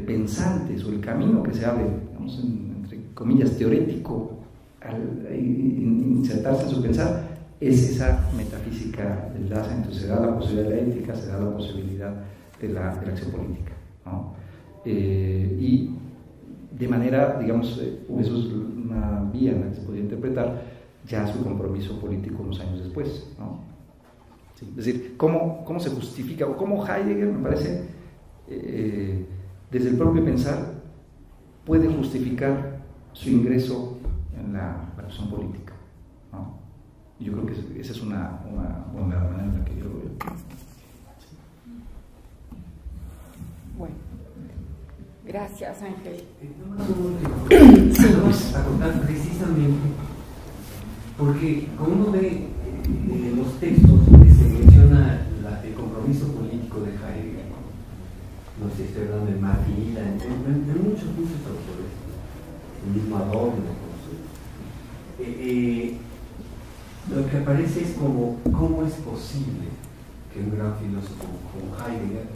pensantes, o el camino que se abre, digamos, entre comillas, teorético, al insertarse en su pensar, es esa metafísica del Dasein. Entonces se da la posibilidad de la ética, se da la posibilidad de la acción política, ¿no? Y de manera, digamos, eso es una vía en la que se podría interpretar ya su compromiso político unos años después, ¿no? Sí. Es decir, ¿cómo se justifica, o cómo Heidegger, me parece, desde el propio pensar, puede justificar su ingreso en la acción política, ¿no? Yo creo que esa es una buena manera en la que yo lo veo. Sí. Bueno, gracias, Ángel. Vamos a contar precisamente porque como uno ve los textos que se menciona el compromiso político de Heidegger, no sé, estoy hablando de Martin Ilan, en muchos autores, el mismo Adorno, lo que aparece es como cómo es posible que un gran filósofo como Heidegger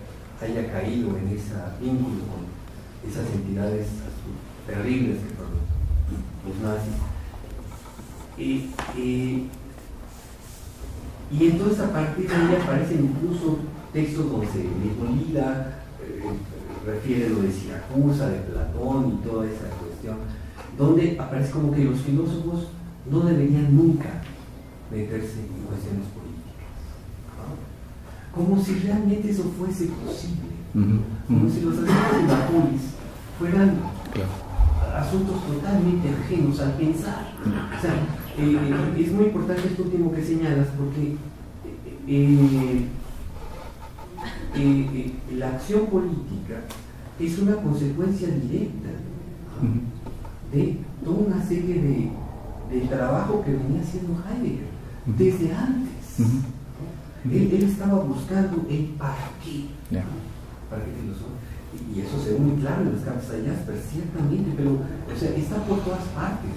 haya caído en ese vínculo con esas entidades terribles que fueron los nazis. Y entonces a partir de ahí aparecen incluso textos donde se Hipólida refiere lo de Siracusa, de Platón y toda esa cuestión, donde aparece como que los filósofos no deberían nunca meterse en cuestiones políticas, ¿no? Como si realmente eso fuese posible, como si los asuntos de la polis fueran asuntos totalmente ajenos al pensar. O sea, es muy importante esto último que señalas, porque la acción política es una consecuencia directa de toda una serie de trabajo que venía haciendo Heidegger desde antes. Él estaba buscando el para qué. Para qué y eso se ve muy claro en las cartas a Jasper, ciertamente, pero o sea, está por todas partes.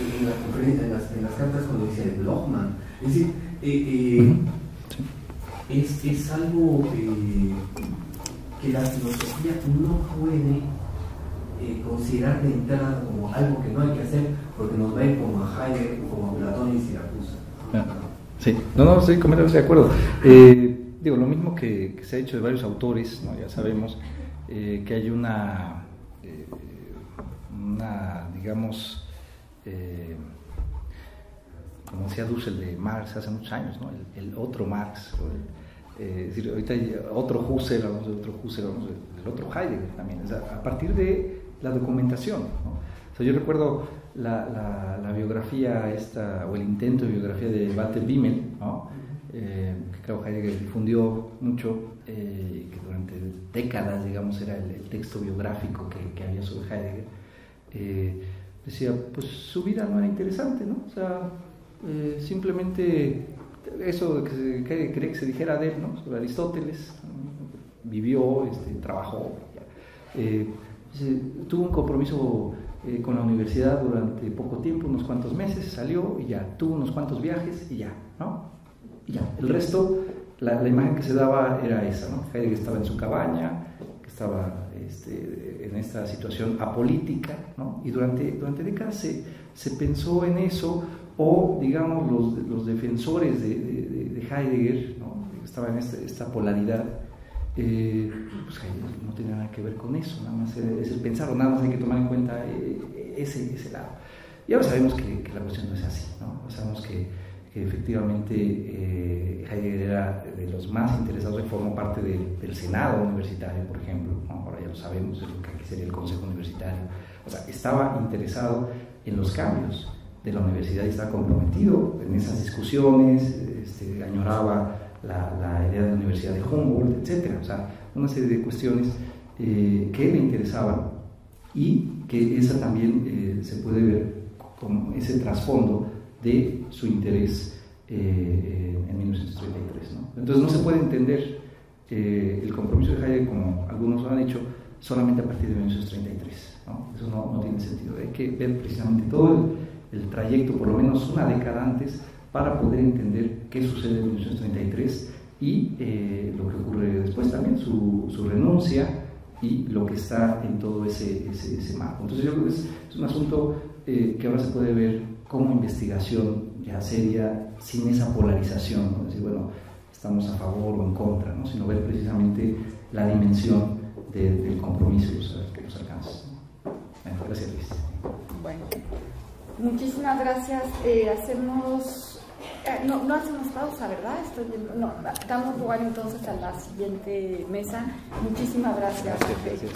En las conferencias, en las cartas cuando dice de Blochmann. Es decir, es algo que la filosofía no puede considerar de entrada como algo que no hay que hacer, porque nos va a ir como a Heidegger, como a Platón y Siracusa. Sí, estoy completamente de acuerdo. Digo, lo mismo que se ha dicho de varios autores, ¿no? Ya sabemos que hay una digamos, como decía Dussel de Marx hace muchos años, ¿no? el otro Marx, es decir, ahorita hay otro Husserl, hablamos de otro Husserl, hablamos del otro Heidegger también, o sea, a partir de la documentación, ¿no? O sea, yo recuerdo la biografía esta, o el intento de biografía de Walter Wimmel, ¿no? Que creo Heidegger difundió mucho, que durante décadas, digamos, era el texto biográfico que había sobre Heidegger. Decía, pues su vida no era interesante, ¿no? O sea, simplemente eso que quería que se dijera de él, ¿no? Sobre Aristóteles, vivió, trabajó, tuvo un compromiso con la universidad durante poco tiempo, unos cuantos meses, salió y ya, tuvo unos cuantos viajes y ya, ¿no? Y ya, el resto, la imagen que se daba era esa, ¿no? Heidegger estaba en su cabaña, que estaba en esta situación apolítica, ¿no? Y durante décadas se pensó en eso, o digamos los defensores de Heidegger, ¿no? Que estaba en esta polaridad, pues Heidegger no tenía nada que ver con eso, nada más es el pensar, o nada más hay que tomar en cuenta ese lado. Y ahora sabemos que la cuestión no es así, ¿no? Sabemos que efectivamente Heidegger era de los más interesados, y formó parte del Senado universitario, por ejemplo, ¿no? Ahora ya lo sabemos, es lo que aquí sería el Consejo Universitario. O sea, estaba interesado en los cambios de la universidad y estaba comprometido en esas discusiones, añoraba la idea de la Universidad de Humboldt, etc. O sea, una serie de cuestiones que le interesaban, y que esa también se puede ver como ese trasfondo de su interés en 1933, ¿no? Entonces no se puede entender el compromiso de Heidegger, como algunos lo han dicho, solamente a partir de 1933, ¿no? Eso no tiene sentido. Hay que ver precisamente todo el trayecto, por lo menos una década antes, para poder entender qué sucede en 1933 y lo que ocurre después también, su renuncia y lo que está en todo ese marco. Entonces yo creo que es un asunto que ahora se puede ver como investigación ya seria, sin esa polarización, ¿no? Decir, bueno, estamos a favor o en contra, ¿no? Sino ver precisamente la dimensión del compromiso que los alcanza. Bueno, gracias, Luis. Bueno, muchísimas gracias. No hacemos pausa, ¿verdad? Damos lugar entonces a la siguiente mesa. Muchísimas gracias. Gracias.